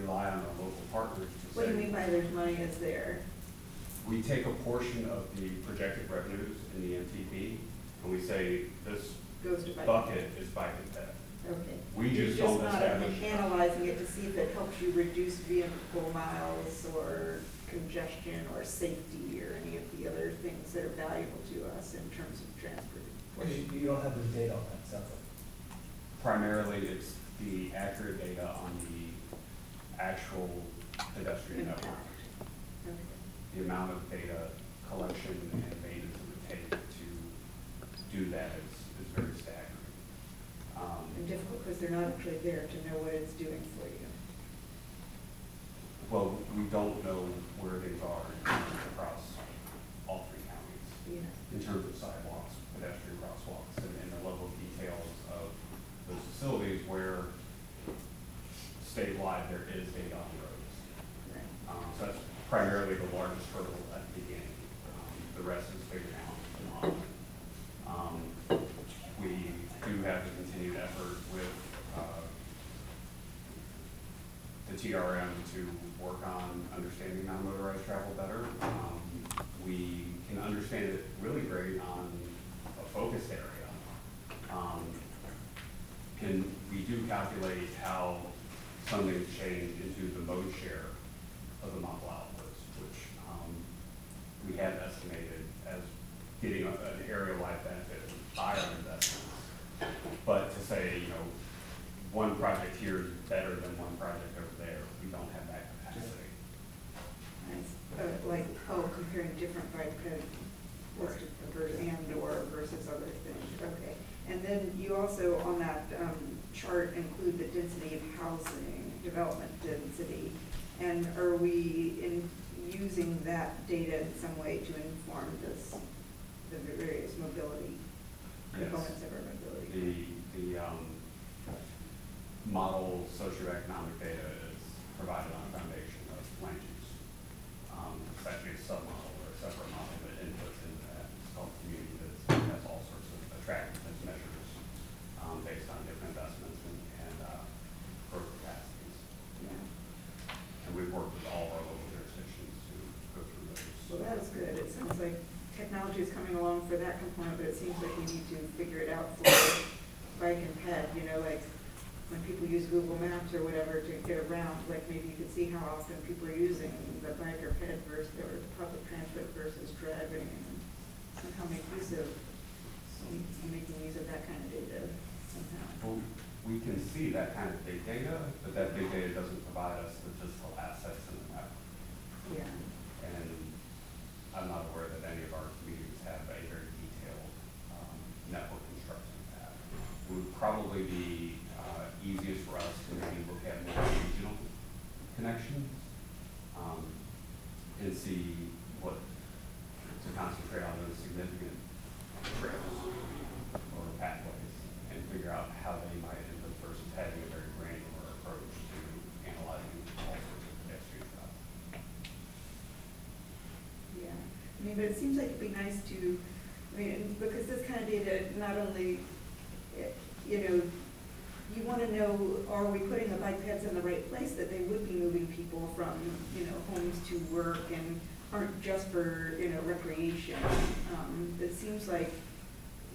rely on our local partners to say. What do you mean by there's money is there? We take a portion of the projected revenues in the MTP, and we say this Goes to bike. bucket is bike and ped. Okay. We just You're don't not establish. analyzing it to see if it helps you reduce vehicle miles or congestion or safety or any of the other things that are valuable to us in terms of transport. You don't have the data on that, sounds like. Primarily, it's the accurate data on the actual pedestrian network. Okay. The amount of data collection and maintenance it would take to do that is very staggering. And difficult because they're not actually there to know what it's doing for you. Well, we don't know where things are across all three counties. Yeah. In terms of sidewalks, pedestrian crosswalks, and the level of details of those facilities where statewide there is data on the roads. Right. So that's primarily the largest hurdle at the beginning. The rest is figuring out the model. We do have a continued effort with the TRM to work on understanding non-motorized travel better. We can understand it really great on a focused area. And we do calculate how something's changed into the mode share of the model outputs, which we have estimated as getting an area-wide benefit by our investments. But to say, one project here is better than one project over there, we don't have that capacity. Comparing different bike versus other things, okay. And then you also, on that chart, include the density of housing, development density. And are we using that data in some way to inform the various mobility components of our mobility? The model socioeconomic data is provided on a foundation of land use. It's actually a submodel or a separate model that inputs into that. It's called community that has all sorts of attractiveness measures based on different investments and growth capacities. Yeah. And we've worked with all our local jurisdictions to go through those. Well, that's good. It sounds like technology is coming along for that component, but it seems like we need to figure it out for bike and ped, like when people use Google Maps or whatever to get around, like maybe you could see how often people are using the bike or ped versus or public transit versus driving, and somehow making use of that kind of data somehow. Well, we can see that kind of big data, but that big data doesn't provide us the physical assets in the network. Yeah. And I'm not aware that any of our communities have a very detailed network construction path. It would probably be easiest for us to maybe look at more regional connections and see what to concentrate on those significant trails or pathways and figure out how they might input versus having a very granular approach to analyzing all sorts of pedestrian travel. Yeah, but it seems like it'd be nice to, because this kind of data not only, you wanna know, are we putting the bike paths in the right place, that they would be moving people from, homes to work and aren't just for, recreation. It seems like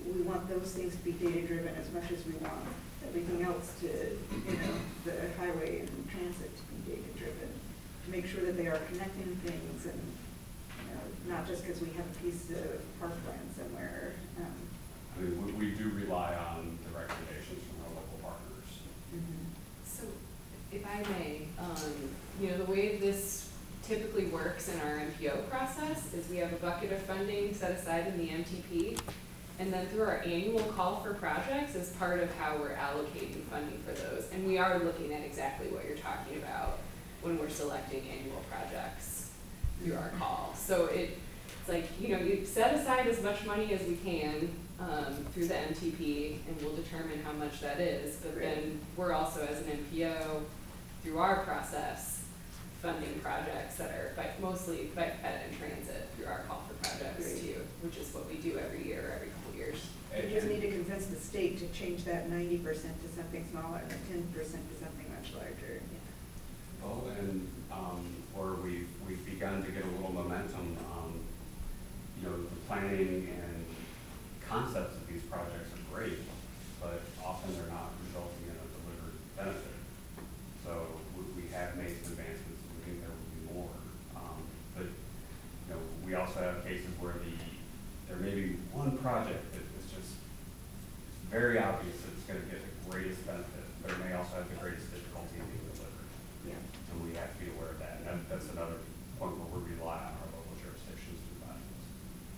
we want those things to be data-driven as much as we want everything else to, the highway and transit to be data-driven. To make sure that they are connecting things and, not just because we have a piece of parkland somewhere. I mean, we do rely on the recommendations from our local partners. So, if I may, the way this typically works in our MPO process is we have a bucket of funding set aside in the MTP, and then through our annual call for projects is part of how we're allocating funding for those. And we are looking at exactly what you're talking about when we're selecting annual projects through our call. So it's like, you set aside as much money as we can through the MTP, and we'll determine how much that is. But then we're also, as an MPO, through our process, funding projects that are mostly bike ped and transit through our call for projects too, which is what we do every year, every couple years. We just need to convince the state to change that 90% to something smaller and the 10% to something much larger. Well, and where we've begun to get a little momentum, the planning and concepts of these projects are great, but often they're not resulting in a delivered benefit. So we have made some advancements, and we think there will be more. But we also have cases where there may be one project that is just very obvious that it's going to get the greatest benefit, but it may also have the greatest difficulty in being delivered. Yeah. And we have to be aware of that. And that's another point where we rely on our local jurisdictions to provide those.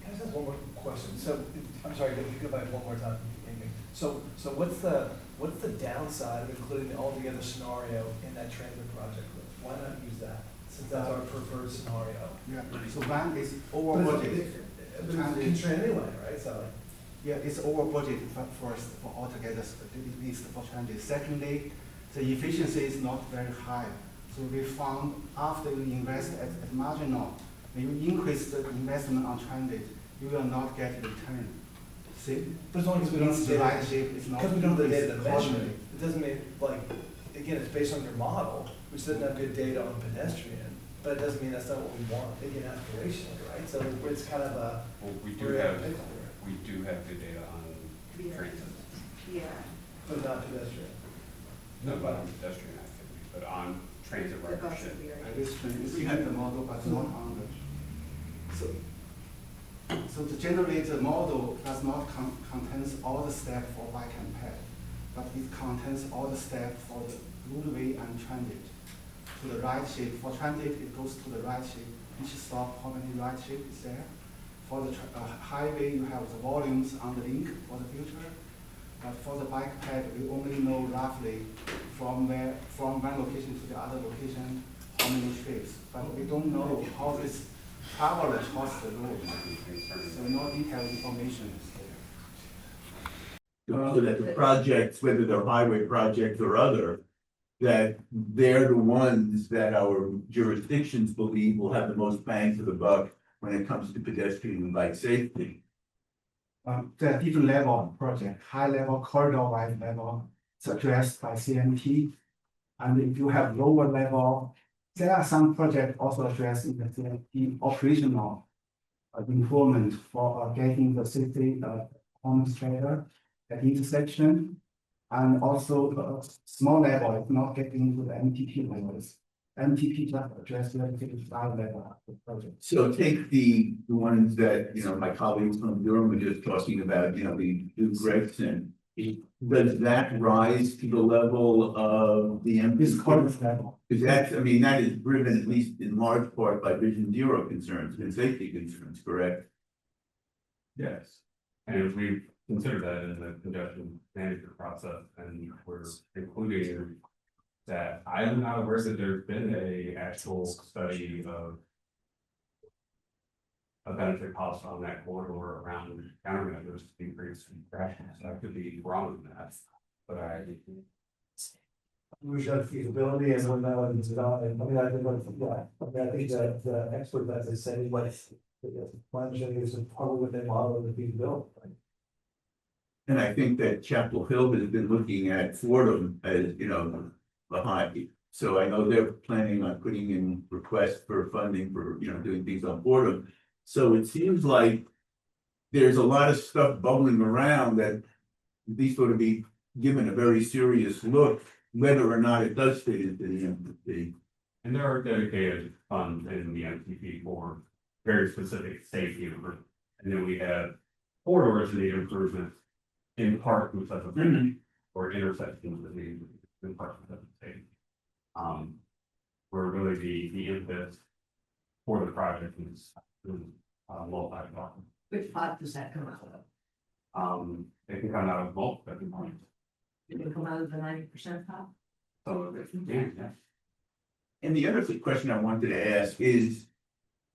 Can I just ask one more question? So, I'm sorry, can you go back one more time? So what's the downside of including all the other scenario in that transit project list? Why not use that, since that's our preferred scenario? Yeah, so one is over budget. But it's constrained anyway, right? So, Yeah, it's over budget first for altogether, at least for transit. Secondly, the efficiency is not very high. So we found after you invest at marginal, when you increase the investment on transit, you will not get return. See? but as long as we don't have the Right data, shape is not because we don't have the data to increased measure accordingly. it, it doesn't mean, again, it's based on your model, which doesn't have good data on pedestrian, but it doesn't mean that's not what we want, again, aspirationally, right? So it's kind of a. Well, we do we're in a have pickle here. good data on transit. Yeah. But not pedestrian. No, not on pedestrian activity, but on transit The bus ridership. would be right. At least we have the model, but not on the. So generally, the model does not contains all the steps for bike and ped, but it contains all the steps for the roadway and transit. To the right shape, for transit, it goes to the right shape. Each stop, how many right shape is there? For the highway, you have the volumes on the link for the future. But for the bike ped, we only know roughly from one location to the other location, how many trips. But we don't know how this travel across the road. So no detailed information is there. So that the projects, whether they're highway projects or other, that they're the ones that our jurisdictions believe will have the most bang for the buck when it comes to pedestrian and bike safety. There are different level of project, high level, corridor-wide level, addressed by CMT. And if you have lower level, there are some projects also addressed in the CMT operational improvement for getting the safety on trailer at intersection. And also small level, it's not getting into the MTP levels. MTP just address relatively high level of the project. So take the ones that, my colleagues from Durham were just talking about, the New Gregson. Does that rise to the level of the This MTP? corridor level. Because that is driven at least in large part by Vision Zero concerns and safety concerns, correct? Yes. And we've considered that in the congestion management process, and we're including that. I am not aware that there's been a actual study of a benefit cost on that corridor around countermeasures to increase crashes. I could be wrong in that, but We should have feasibility and when that was developed, I think that the expert, as they say, what the plan is probably what they model the feasibility. And I think that Chapel Hill has been looking at Fordham as, you know, behind. So I know they're planning on putting in requests for funding for, you know, doing things on Fordham. So it seems like there's a lot of stuff bubbling around that these ought to be given a very serious look, whether or not it does fit into the MPP. And there are dedicated funds in the MTP for very specific safety improvements. And then we have corridors that need improvements in part because of or intersections that need in part because of safety. Where really the impetus for the project is multi-part. Which pot does that come out of? It can come out of multiple different points. It can come out of the 90% pot? Some of it, yeah. And the other question I wanted to ask is,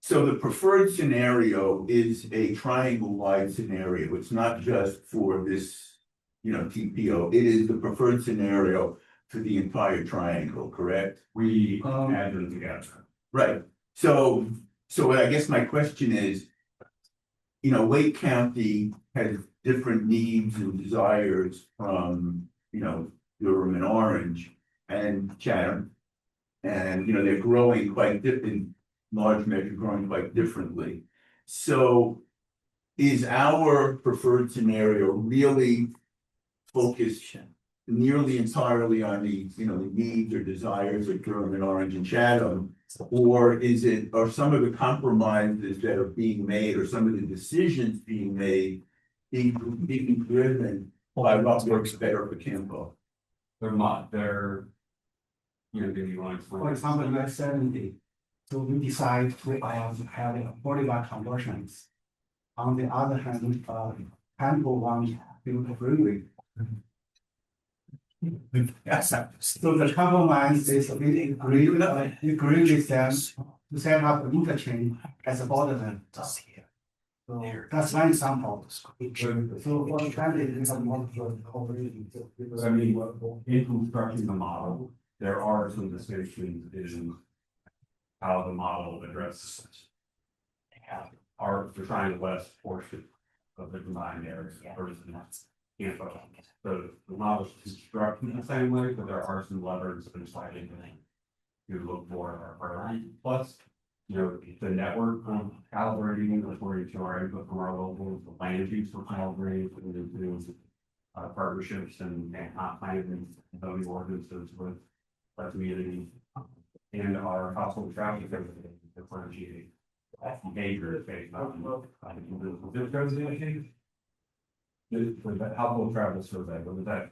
so the preferred scenario is a triangle-wide scenario. It's not just for this, you know, TPO. It is the preferred scenario for the entire triangle, correct? We add them together. Right. So I guess my question is, you know, Wake County has different needs and desires from, you know, Durham and Orange and Chatham. And, you know, they're growing quite in large measure, growing quite differently. So is our preferred scenario really focused nearly entirely on the, you know, the needs or desires of Durham and Orange and Chatham? Or are some of the compromises that are being made or some of the decisions being made being driven by what works better for Campbell? They're not, you know, give you one. For example, we are 70, so we decide to have a 41 conversions. On the other hand, Campbell wants to freeway. Yes, so the compromise is we agree with them to set up an interchange as a borderland. So that's one example. So for the family, we have multiple cooperation. I mean, in constructing the model, there are some distinctions in how the model addresses the Triangle West portion of the combined areas versus Campo. So the model is constructed the same way, but there are some levers and sliding to look for our plus, you know, the network calibrating according to our input from our local, the land use for calibrating, partnerships and not planning zoning ordinances with the community and our household traffic differentiating behavior is based on this goes in the household travel survey, what was that?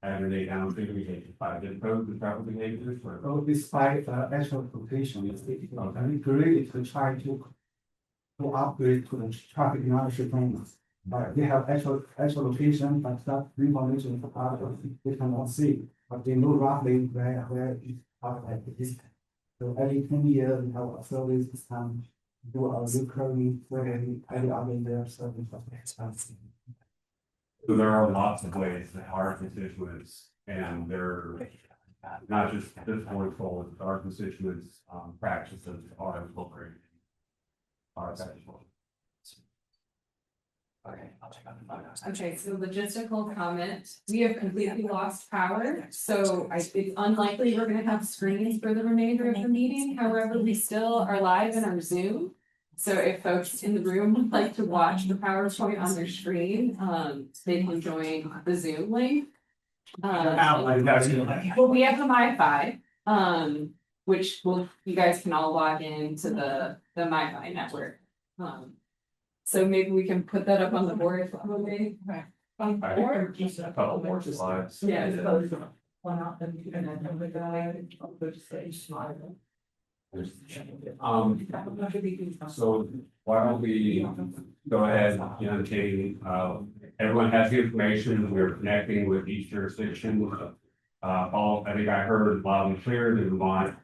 Aggregate down behavior by the code the travel behaviors or So despite actual quotation, we agreed to try to upgrade to the traffic analysis framework. But we have actual location, but that information for others, we cannot see, but they know roughly where it is. So every 10 years, we have a service do a recurring where every other year service of expensive. So there are lots of ways that our constituents and their, not just this board's goal, but our constituents' practices are incorporated. Okay, so logistical comment, we have completely lost power, so it's unlikely we're gonna have screens for the remainder of the meeting, however, we still are live in our Zoom. So if folks in the room would like to watch the PowerPoint on their screen, they can join the Zoom link. Well, we have the MiFi, which you guys can all log into the MiFi network. So maybe we can put that up on the board probably. Or just a couple more slides. Yeah. One out and another guy, just say smile. So why don't we go ahead and Katie, everyone has the information, we're connecting with each jurisdiction. Paul, I think I heard loud and clear that we want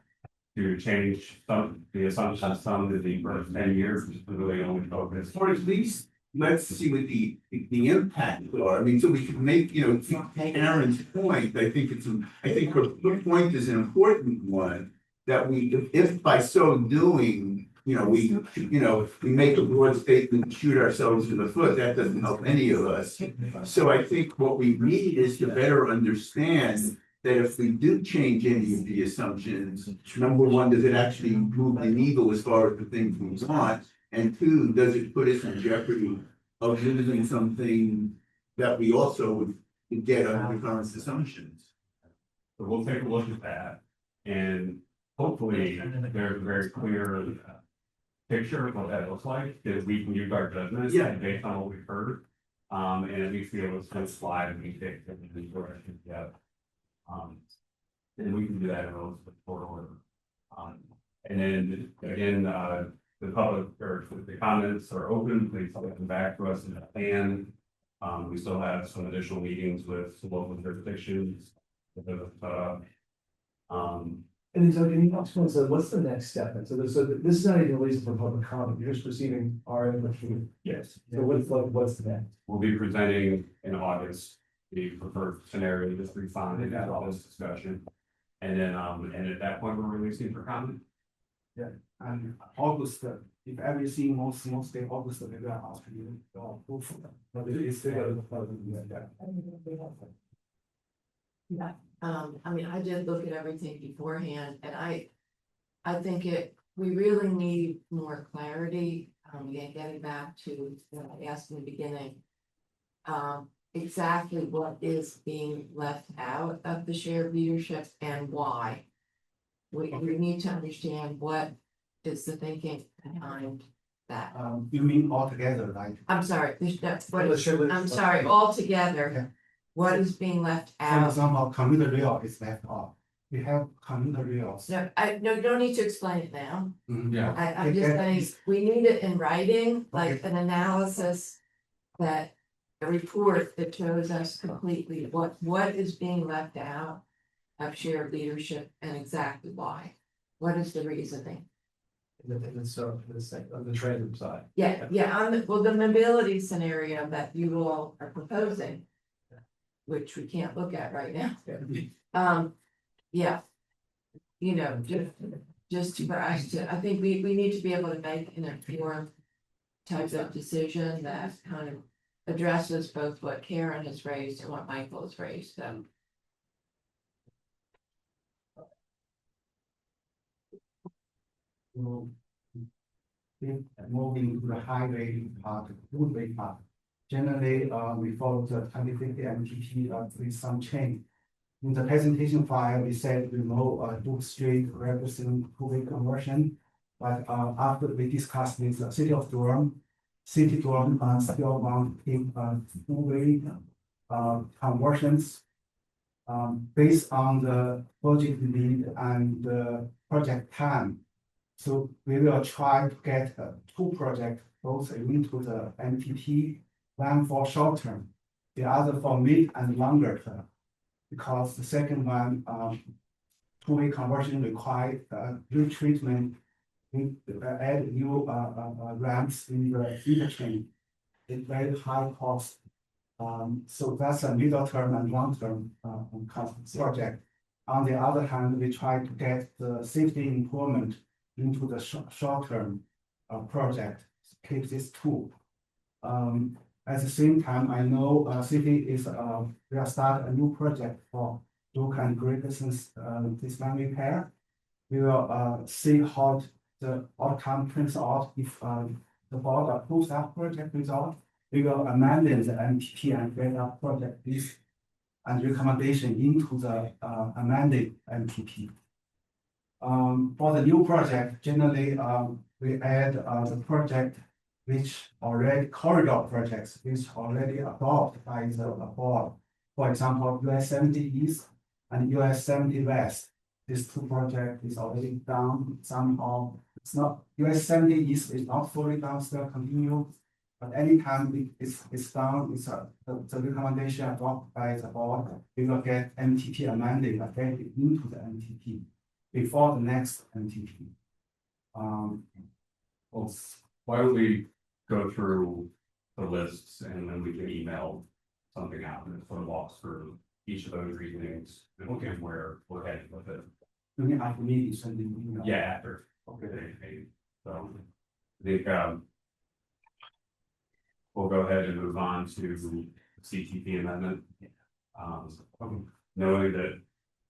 to change the assumption to the first 10 years, which is really only focus. Or at least, let's see what the impact are. I mean, so we can make, you know, to Aaron's point, I think her point is an important one. That if by so doing, we make a broad statement and shoot ourselves in the foot, that doesn't help any of us. So I think what we need is to better understand that if we do change any of the assumptions, number one, does it actually move the needle as far as the things we want? And two, does it put us in jeopardy of losing something that we also would get under the current assumptions? So we'll take a look at that, and hopefully there's a very clear picture of what that looks like, that we can use our judgment based on what we've heard. And at least be able to kind of slide and we take it in the direction together. And we can do that in a short order. And then again, the public or the comments are open, please come back to us in a plan. We still have some additional meetings with local jurisdictions. And so, can you also say, what's the next step? And so this is not even a reason for public comment, you're just receiving our input. Yes. So what's the next? We'll be presenting in August the preferred scenario, just refining that all this discussion. And then, and at that point, we're releasing for comment. Yeah, and August, if everything moves smoothly, August, we will ask you to approve for them. But it is still, Yeah, I mean, I did look at everything beforehand, and I think we really need more clarity, again, getting back to what I asked in the beginning. Exactly what is being left out of the shared leadership and why. We need to understand what is the thinking behind that. you mean altogether, right? I'm sorry, that's what, The shared leadership. I'm sorry, altogether, what is being left For out? example, commuter rail is left off. We have commuter rails. No, you don't need to explain it now. Yeah. I'm just saying, we need it in writing, like an analysis that, a report that shows us completely what is being left out of shared leadership and exactly why. What is the reasoning? And so, on the transit side. Yeah, on the mobility scenario that you all are proposing, which we can't look at right now. Yeah. You know, just for us to, I think we need to be able to make an informed type of decision that kind of addresses both what Karen has raised and what Michael has raised, so. Moving to the highway part, roadway part. Generally, we follow the 2050 MTP with some change. In the presentation file, we said remove Duke Street represent two-way conversion. But after we discussed with the city of Durham, city Durham still want to keep two-way conversions. Based on the project need and the project time. So we will try to get two projects both into the MPP, one for short term, the other for mid and longer term. Because the second one, two-way conversion require retreatment, add new ramps in the interchange. It's very high cost. So that's a middle term and long term project. On the other hand, we try to get the safety improvement into the short term project. Keep this two. At the same time, I know city is will start a new project for Duke and Grearson's this one repair. We will see how the outcome turns out. If the board approves that project result, we will amend the MPP and get a project list and recommendation into the amended MPP. For the new project, generally we add the project which already corridor projects which already adopted by the board. For example, US 70 East and US 70 West. These two projects is already done somehow. It's not US 70 East is not fully done, still continue. But anytime it's done, it's the recommendation adopted by the board, we will get MTP amended and get it into the MTP before the next MTP. Well, why don't we go through the lists and then we can email something out and sort of walks through each of those reasonings and where we're heading with it. You mean after meeting, sending email? Yeah, after. Okay. So, I think, we'll go ahead and move on to the CTP amendment. Knowing that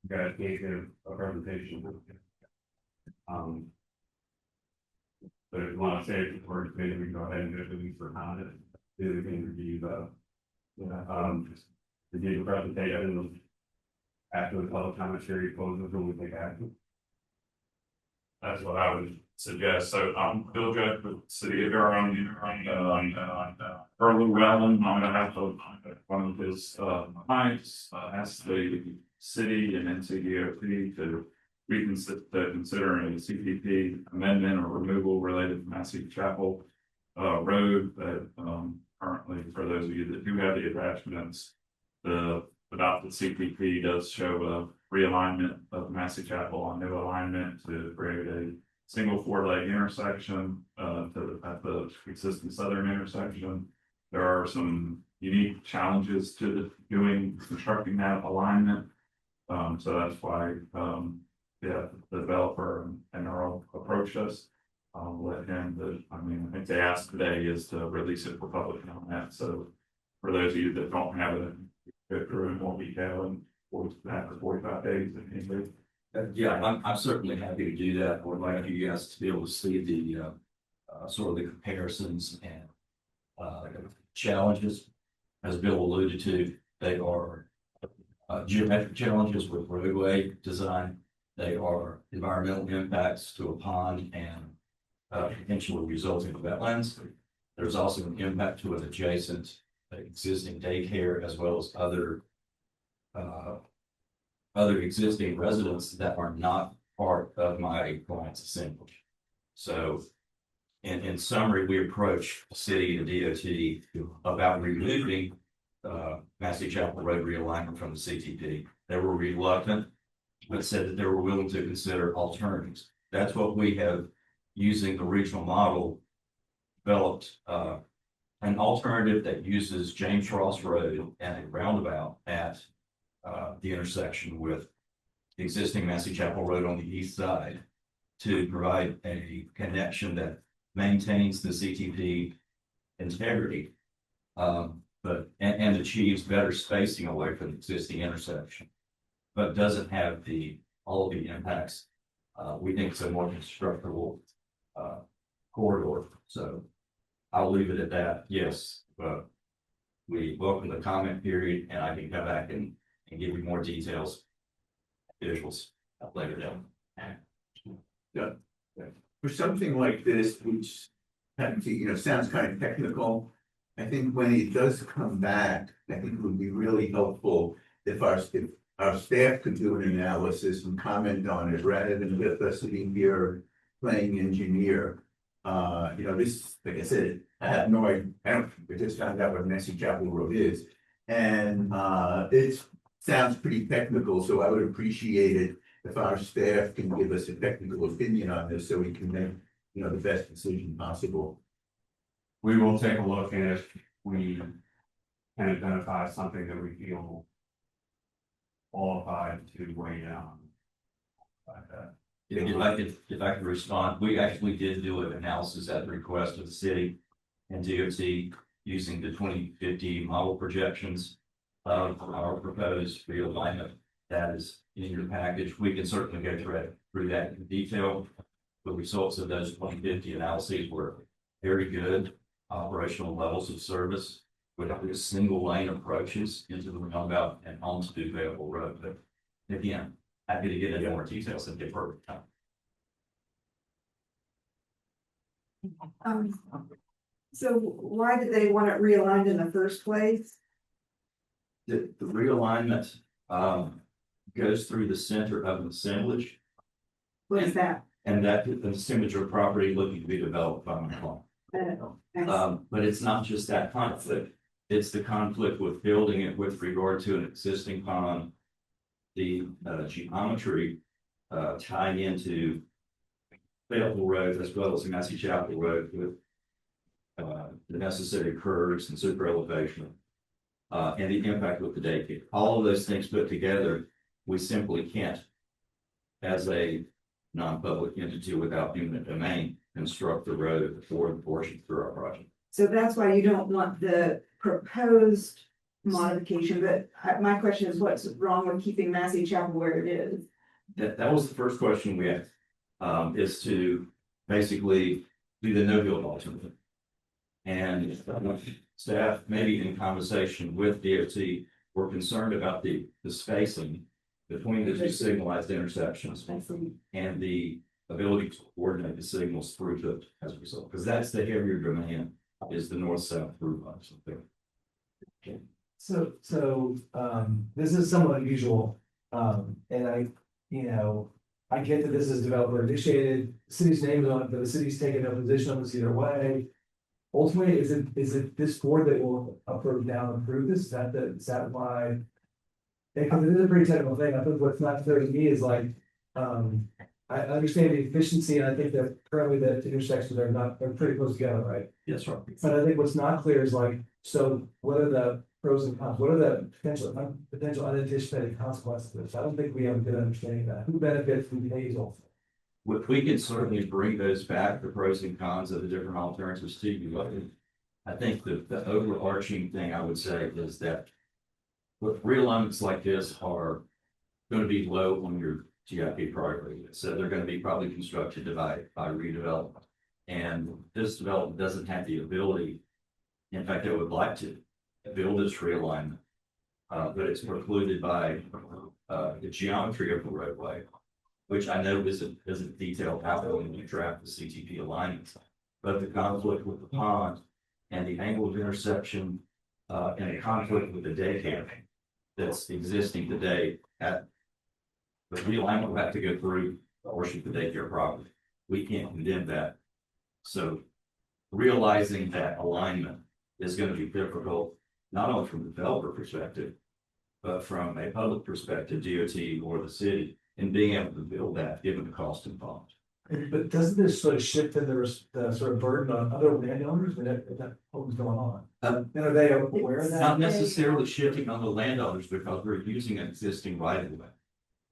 you guys gave a presentation. But if you want to say it before it's made, we can go ahead and go to these for comment. Do we can review the data presentation after the public comment period closes, when we take action. That's what I would suggest. So I'm Bill Judge with the City of Durham. Earl Llewellyn, I'm gonna have to, one of his clients, asked the city and NCDOT to reconsider considering a CPP amendment or removal related to Massey Chapel Road that currently, for those of you that do have the attachments, the adopted CPP does show a realignment of Massey Chapel on new alignment to create a single four-leg intersection at the existing southern intersection. There are some unique challenges to constructing that alignment. So that's why the developer and Earl approached us. Let him, I think they asked today is to release it for public comment. So for those of you that don't have it, go through in more detail and after 45 days. Yeah, I'm certainly happy to do that. I would like you guys to be able to see the sort of the comparisons and challenges. As Bill alluded to, they are geometric challenges with roadway design. They are environmental impacts to a pond and potentially resulting wetlands. There's also an impact to an adjacent existing daycare as well as other existing residents that are not part of my client's assemblage. So in summary, we approach the city and DOT about removing Massey Chapel Road realignment from the CTP. They were reluctant, but said that they were willing to consider alternatives. That's what we have, using the regional model, developed an alternative that uses James Ross Road and a roundabout at the intersection with the existing Massey Chapel Road on the east side to provide a connection that maintains the CTP integrity, and achieves better spacing away from the existing intersection, but doesn't have all of the impacts. We think it's a more constructible corridor. So I'll leave it at that. Yes, but we welcome the comment period, and I can come back and give you more details, visuals later down. Yeah. For something like this, which sounds kind of technical, I think when it does come back, I think it would be really helpful if our staff could do an analysis and comment on it rather than just us sitting here playing engineer. This, like I said, I have no idea. We just found out what Massey Chapel Road is, and it sounds pretty technical. So I would appreciate it if our staff can give us a technical opinion on this, so we can make the best decision possible. We will take a look, and if we can identify something that we feel qualified to weigh in on. If I could respond, we actually did do an analysis at the request of the city and DOT using the 2050 model projections of our proposed realignment. That is in your package. We can certainly go through that in detail. The results of those 2050 analyses were very good operational levels of service with single lane approaches into the roundabout and onto the available road. But again, happy to get into more details and get perfect time. So why did they want it realigned in the first place? The realignment goes through the center of an assemblage. What is that? And that the assemblage of property looking to be developed by my client. But it's not just that conflict. It's the conflict with building it with regard to an existing pond, the geometry tying into Fayetteville Road as well as the Massey Chapel Road with the necessary curves and super elevation, and the impact with the daycare. All of those things put together, we simply can't, as a non-public entity without eminent domain, construct the road for the portion through our project. So that's why you don't want the proposed modification, but my question is, what's wrong with keeping Massey Chapel where it is? That was the first question we asked, is to basically do the no-build alternative. And staff, maybe in conversation with DOT, were concerned about the spacing between the two signalized intersections and the ability to coordinate the signals throughput as a result, because that's the heavier demand is the north-south through lines. This is somewhat unusual, and I get that this is developer initiated, the city's name is on it, but the city's taking no position on this either way. Ultimately, is it this board that will approve this? Is that why? Because it is a pretty technical thing. I think what's not clear to me is like, I understand the efficiency, and I think that currently the intersections are pretty close together, right? Yes, right. But I think what's not clear is like, so what are the pros and cons? What are the potential unanticipated consequences of this? I don't think we have a good understanding of that. Who benefits from Hazel? We can certainly bring those back, the pros and cons of the different alternatives to you. I think the overarching thing I would say is that with realignments like this are going to be low on your GIP priority. So they're going to be probably constructed by redevelopment. And this development doesn't have the ability, in fact, it would like to build this realignment, but it's precluded by the geometry of the roadway, which I know isn't detailed out when you draft the CTP alignments, but the conflict with the pond and the angle of intersection and a conflict with the daycare that's existing today at the realignment will have to go through the portion of the daycare property. We can't condemn that. So realizing that alignment is going to be difficult, not only from the developer perspective, but from a public perspective, DOT or the city, in being able to build that given the cost involved. But doesn't this sort of shift in the sort of burden on other landowners when that what's going on? And are they aware of that? Not necessarily shifting on the landowners because we're using an existing right of way.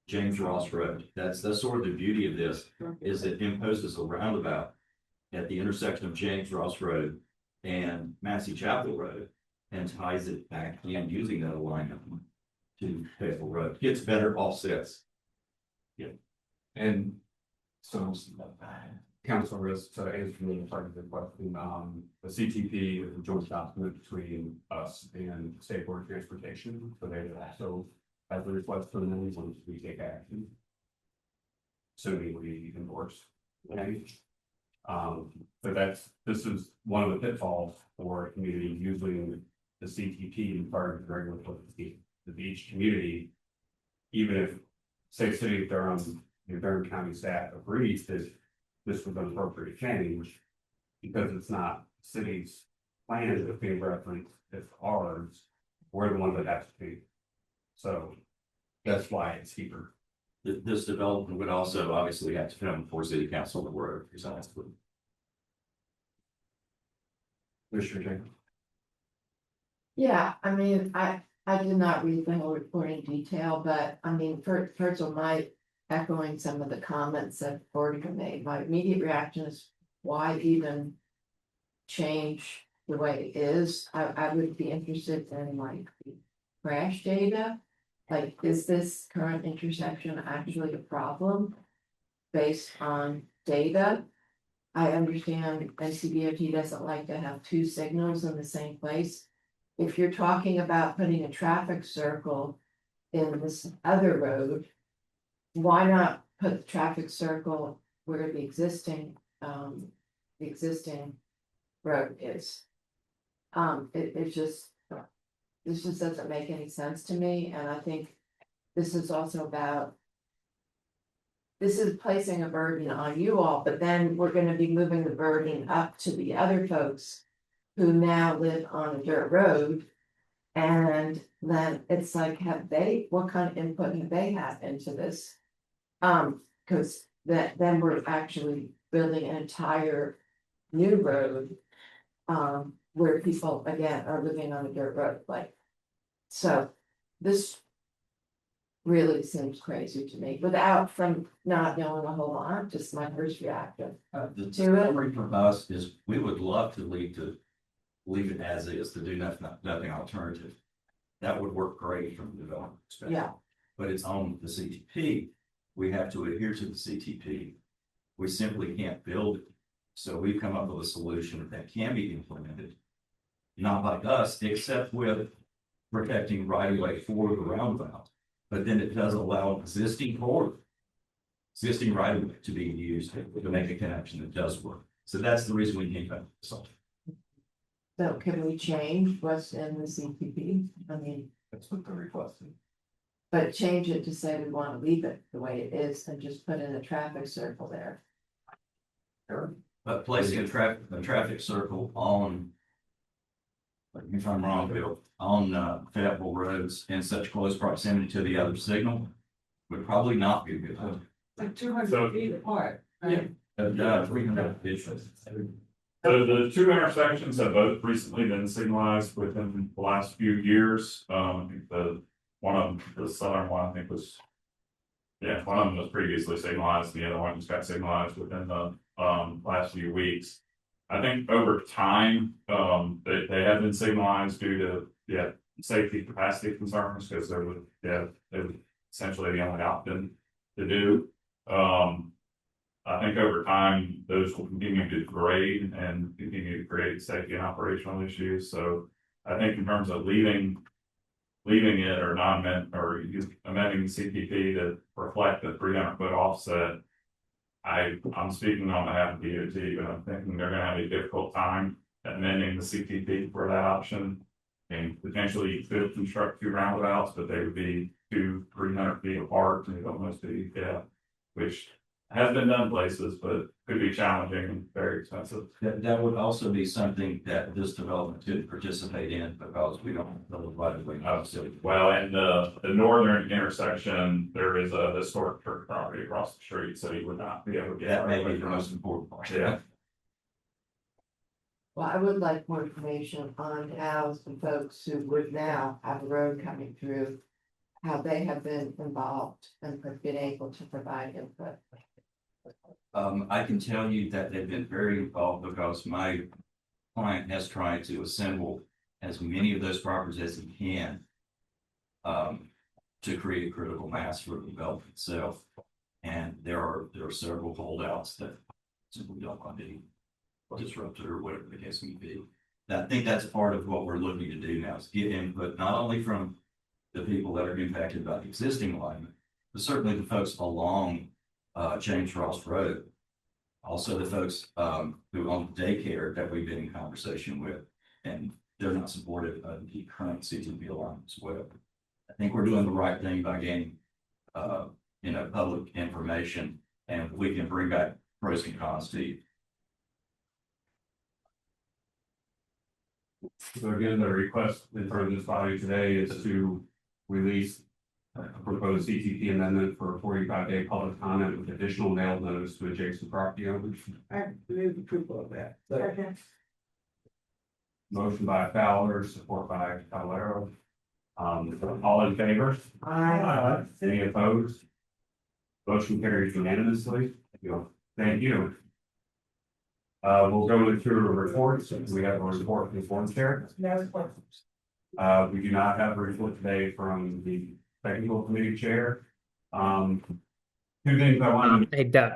James Ross Road. That's sort of the beauty of this, is it imposes a roundabout at the intersection of James Ross Road and Massey Chapel Road and ties it back in using that alignment to Fayetteville Road. Gets better offsets. Yeah. And so, Councilor, to answer the part of the question, the CTP is a joint document between us and State Board of Transportation. So they also have the request for the news once we take action. Assuming we endorse. Okay. But this is one of the pitfalls for a community using the CTP in part of the regulatory the beach community, even if, say, City of Durham, the Durham County staff agrees that this was an appropriate change, because it's not city's plan that's being referenced, it's ours, we're the ones that have to pay. So that's why it's cheaper. This development would also obviously have to come before city council on the road, precisely. Mr. Jacob. Yeah, I mean, I did not read the whole report in detail, but I mean, first of all, echoing some of the comments that already been made, my immediate reaction is why even change the way it is? I would be interested in like crash data. Like, is this current intersection actually a problem based on data? I understand NCDOT doesn't like to have two signals in the same place. If you're talking about putting a traffic circle in this other road, why not put the traffic circle where the existing road is? This just doesn't make any sense to me, and I think this is also about. This is placing a burden on you all, but then we're gonna be moving the burden up to the other folks who now live on a dirt road. And then it's like, what kind of input have they had into this? Cause then we're actually building an entire new road. Where people again are living on a dirt road, like. So this really seems crazy to me, without from not knowing a whole lot, just my first reaction. The To it. summary from us is we would love to leave it as is, to do nothing alternative. That would work great from the development perspective. Yeah. But it's on the CTP. We have to adhere to the CTP. We simply can't build it. So we've come up with a solution that can be implemented. Not like us, except with protecting right of way for the roundabout. But then it does allow existing right of way to be used to make a connection that does work. So that's the reason we need that. So can we change what's in the CPP? I mean, that's what they're requesting. but change it to say we want to leave it the way it is and just put in a traffic circle there. But placing a traffic circle on, if I'm wrong, Bill, on Fayetteville roads in such close proximity to the other signal would probably not be a good idea. Like 200 feet apart. Right? 300 issues. So the two intersections have both recently been signalized within the last few years. I think one of them, the southern one, I think was, yeah, one of them was previously signalized. The other one just got signalized within the last few weeks. I think over time, they have been signalized due to safety capacity concerns, because they were essentially the only option to do. I think over time, those will continue to degrade and continue to create safety and operational issues. So I think in terms of leaving it or amending the CPP to reflect the 300-foot offset, I'm speaking on behalf of DOT, but I'm thinking they're gonna have a difficult time amending the CPP for that option. And potentially you could construct 2 roundabouts, but they would be 300 feet apart, and it'd almost be, which has been done places, but could be challenging and very expensive. That would also be something that this development could participate in, because we don't build right of way. Well, in the northern intersection, there is a historic church property across the street, so you would not be able to get. That may be the most important part. Yeah. Well, I would like more information on how the folks who would now have a road coming through, how they have been involved and have been able to provide input. I can tell you that they've been very involved, because my client has tried to assemble as many of those properties as he can to create a critical mass for the development itself. And there are several holdouts that simply don't want to be disrupted or whatever the case may be. I think that's part of what we're looking to do now, is get input not only from the people that are impacted by the existing alignment, but certainly the folks along James Ross Road. Also the folks who own the daycare that we've been in conversation with, and they're not supportive of the current CTP alignment as well. I think we're doing the right thing by gaining public information, and we can bring back pros and cons to you. So again, the request in front of this body today is to release a proposed CTP amendment for a 45-day public comment with additional mail notice to adjacent property owners. I move approval of that. Second. Motion by Fowler, support by Calero. All in favor? Aye. Any opposed? Motion carries unanimously. Thank you. We'll go into reports. We have a report from the board chair. No report. We do not have a report today from the technical committee chair. 2 things I wanted. Hey, Doug.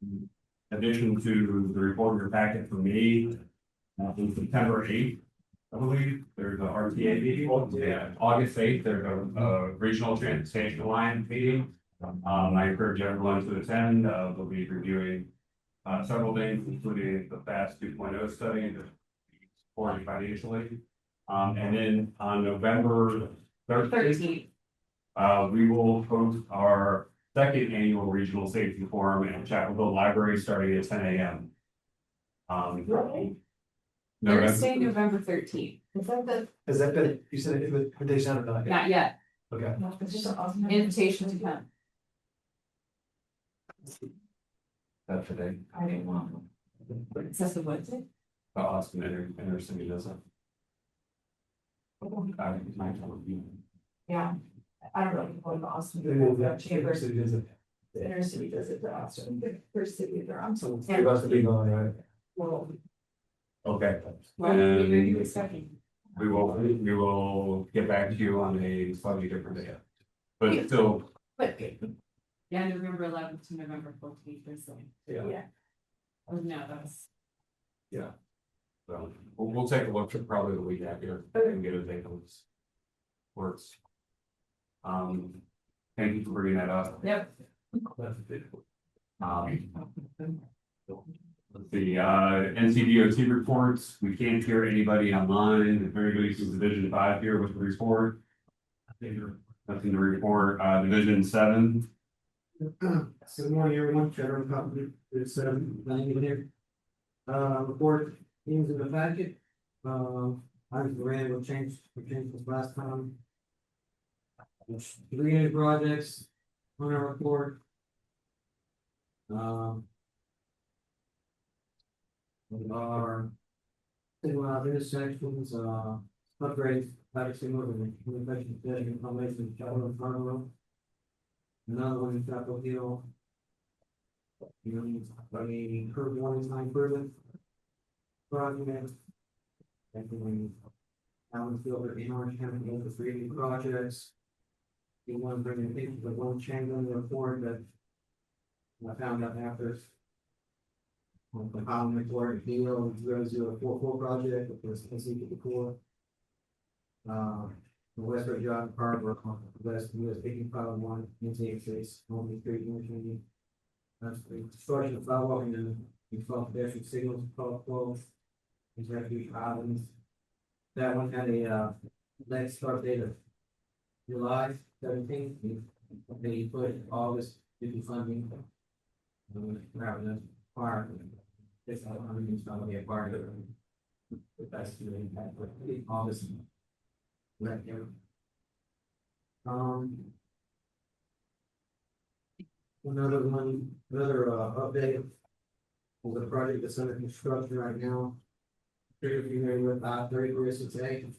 In addition to the report in your packet from me, on September 8th, I believe, there's a RTA meeting. Yeah, August 8th, there's a regional transportation alliance meeting. I encourage everyone to attend. We'll be reviewing several things, including the FAST 2.0 study that supported financially. And then on November 13th, we will host our 2nd annual regional safety forum at Chapel Hill Library starting at 10 a.m. Thursday, November 13th. Has that been, you said invitation or not? Not yet. Okay. Invitation to come. That's today. I didn't want them. Is that the Wednesday? Austin Intercity doesn't. Yeah. I don't know if people in Boston do It that, is, but chamber, so it is a- the inner city does it to Austin, the first city of Durham. So it's three of us to be going, right? Well, Okay. well, maybe And we second. we will get back to you on a slightly different day. But still, But, Yeah, November eleventh to November 14th or so. yeah, Oh, no, that's. yeah. So we'll take a look at probably the week after and get a date on this. Works. Thank you for bringing that up. Yep. The NCDOT reports, we can't hear anybody online. If anybody sees Division 5 here with the report. Nothing to report. Division 7. Good morning, everyone. Trevor Company, it's Langley here. Report things in the packet. I ran, we changed this last time. There's 3 new projects on our report. We are single out intersections, upgrades, traffic signals, and communication scheduling, combination of Chapel and Farm Road. Another one in Chapel Hill. Curve one is 9 improvement. Project. And then Allen Fielder in Orange County, the 3 new projects. You want to bring in pictures of one change on the report that I found out after. The column report, DO 0044 project, which was NC54. The West Road Job Harbor, West US 1851, NC86, only street interchange. That's the construction of sidewalk and install pedestrian signals, call, executive islands. That one had a next start date of July 17th. They put August due to funding. Rather than fire. It's not, I mean, it's not gonna be a part of it. But that's the impact, but August. Right there. Another update. On the project that's under construction right now. Here, if you're familiar with 3368.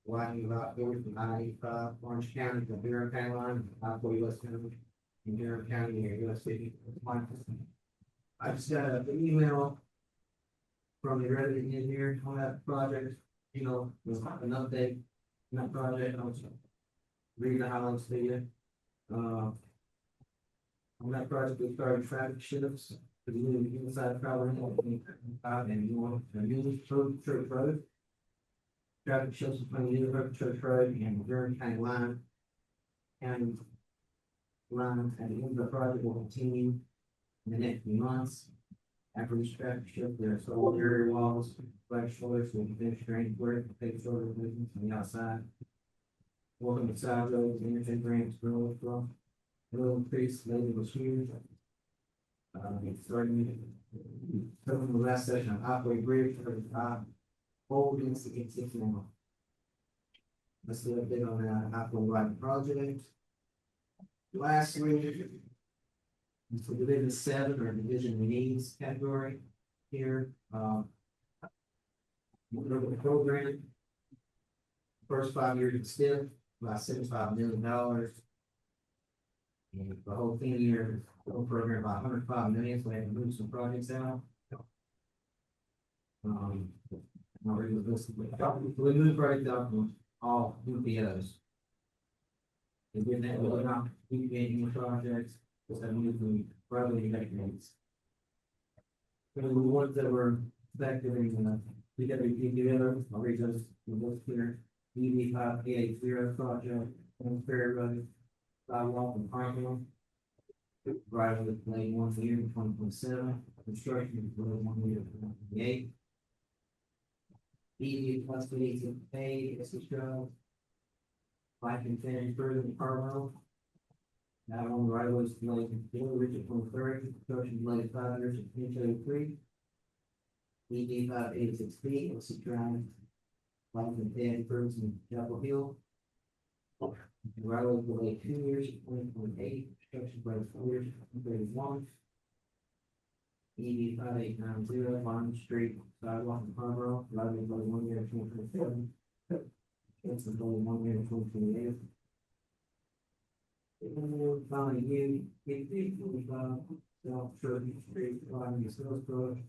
Widening about 40 from I-85, Orange County, the Durham County line, I-40 West County. In Durham County, near US 50. I just got an email. From the resident engineer on that project, you know, with an update. On that project, I was reading the highlights to you. On that project, we started traffic shifts to the new inside travel and north and new church road. Traffic shifts between new church road and the Durham County line. And line at the end of the project will continue in the next few months. After each traffic shift, there are several area walls, flag shoulders, with finish drainage work, take shoulder movements on the outside. Welcome to side roads, interchange ramps, road flow. Little increase, labor was huge. Starting from the last session of Highway Bridge, holdings to get 6 now. Let's do a bit on that Highway Wide project. Lastly, so Division 7 or Division needs category here. Look at the program. First 5 years it's still about $75 million. And the whole thing here, the whole program about $105 million, so they have to move some projects out. Not really listed, but we move projects out from all UPOs. And then that will not keep getting new projects. Because I'm using probably decades. So the ones that were effective in PWP together, I'll read those here. EV 5880 project, on Fair Road, sidewalk and parking lot. Right of the lane 1 year 2027, construction is 1 year 2028. EV plus 5880, SH, Life and Finish further in Carlisle. Now on the right of ways delayed Richard from 30, construction delayed 5 years at 2023. ED 586B, LC Drive, Life and Dead Birds in Chapel Hill. Right of ways delayed 2 years at 2028, construction delayed 4 years at 2031. ED 5890, Lime Street, sidewalk in Carmel, right of ways delayed 1 year at 2027. It's delayed 1 year at 2028. Finally, you, self-serving street, line, sales growth,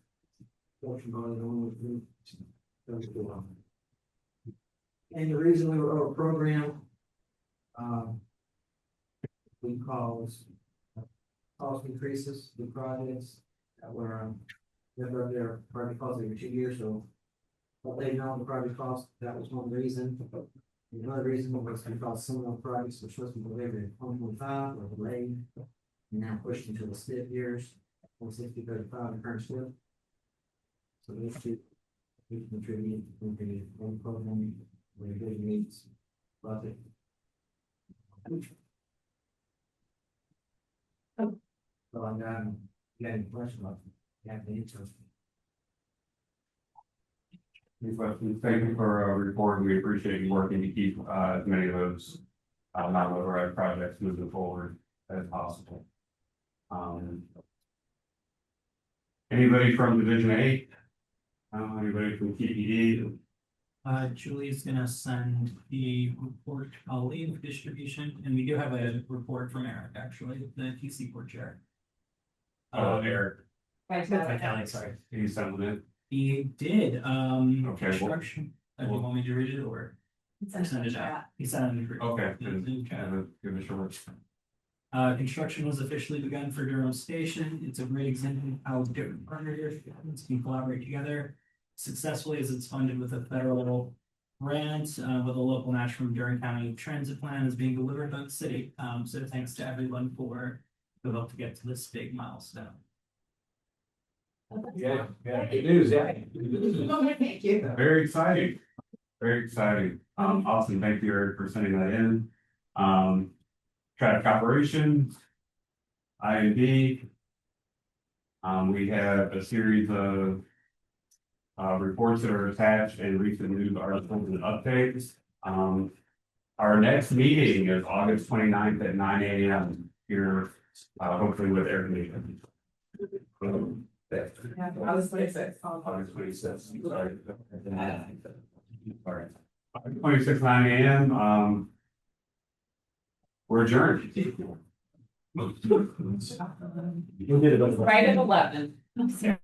portion by the only. And the reason we were over program, we caused cost increases, the projects that were, never there, project costs every 2 years, so. What they know the project cost, that was one reason. Another reason was because some of the projects were supposed to be delivered in 2025 or delayed, and now pushed into the STIP years, 60-35 the current STIP. So those two, we contribute to one program where it really meets budget. So I'm got any questions about the answer. Any questions? Thank you for reporting. We appreciate you working to keep as many of those non-motorized projects moving forward as possible. Anybody from Division 8? Anybody from TPD? Julie's gonna send the report, I'll leave distribution, and we do have a report from Eric, actually, the TC board chair. Eric. Kelly, sorry. He sent it. He did, Okay, construction, do you want me to read it or? Send it out. He sent it. Okay. In chat. Give it a short. Construction was officially begun for Durham Station. It's a great example of how different partners can collaborate together successfully as it's funded with a federal grant, with a local match from Durham County Transit Plan is being delivered by the city. So thanks to everyone for who helped to get to this big milestone. Yeah, good news, yeah. Thank you. Very exciting. Very exciting. Awesome. Thank you, Eric, for sending that in. Traffic operations, I&D. We have a series of reports that are attached and recent news articles and updates. Our next meeting is August 29th at 9 a.m. here, hopefully with air conditioning. August 26th. August 26th. Sorry. Sorry. 26th, 9 a.m. We're adjourned. Right at 11. I'm sorry.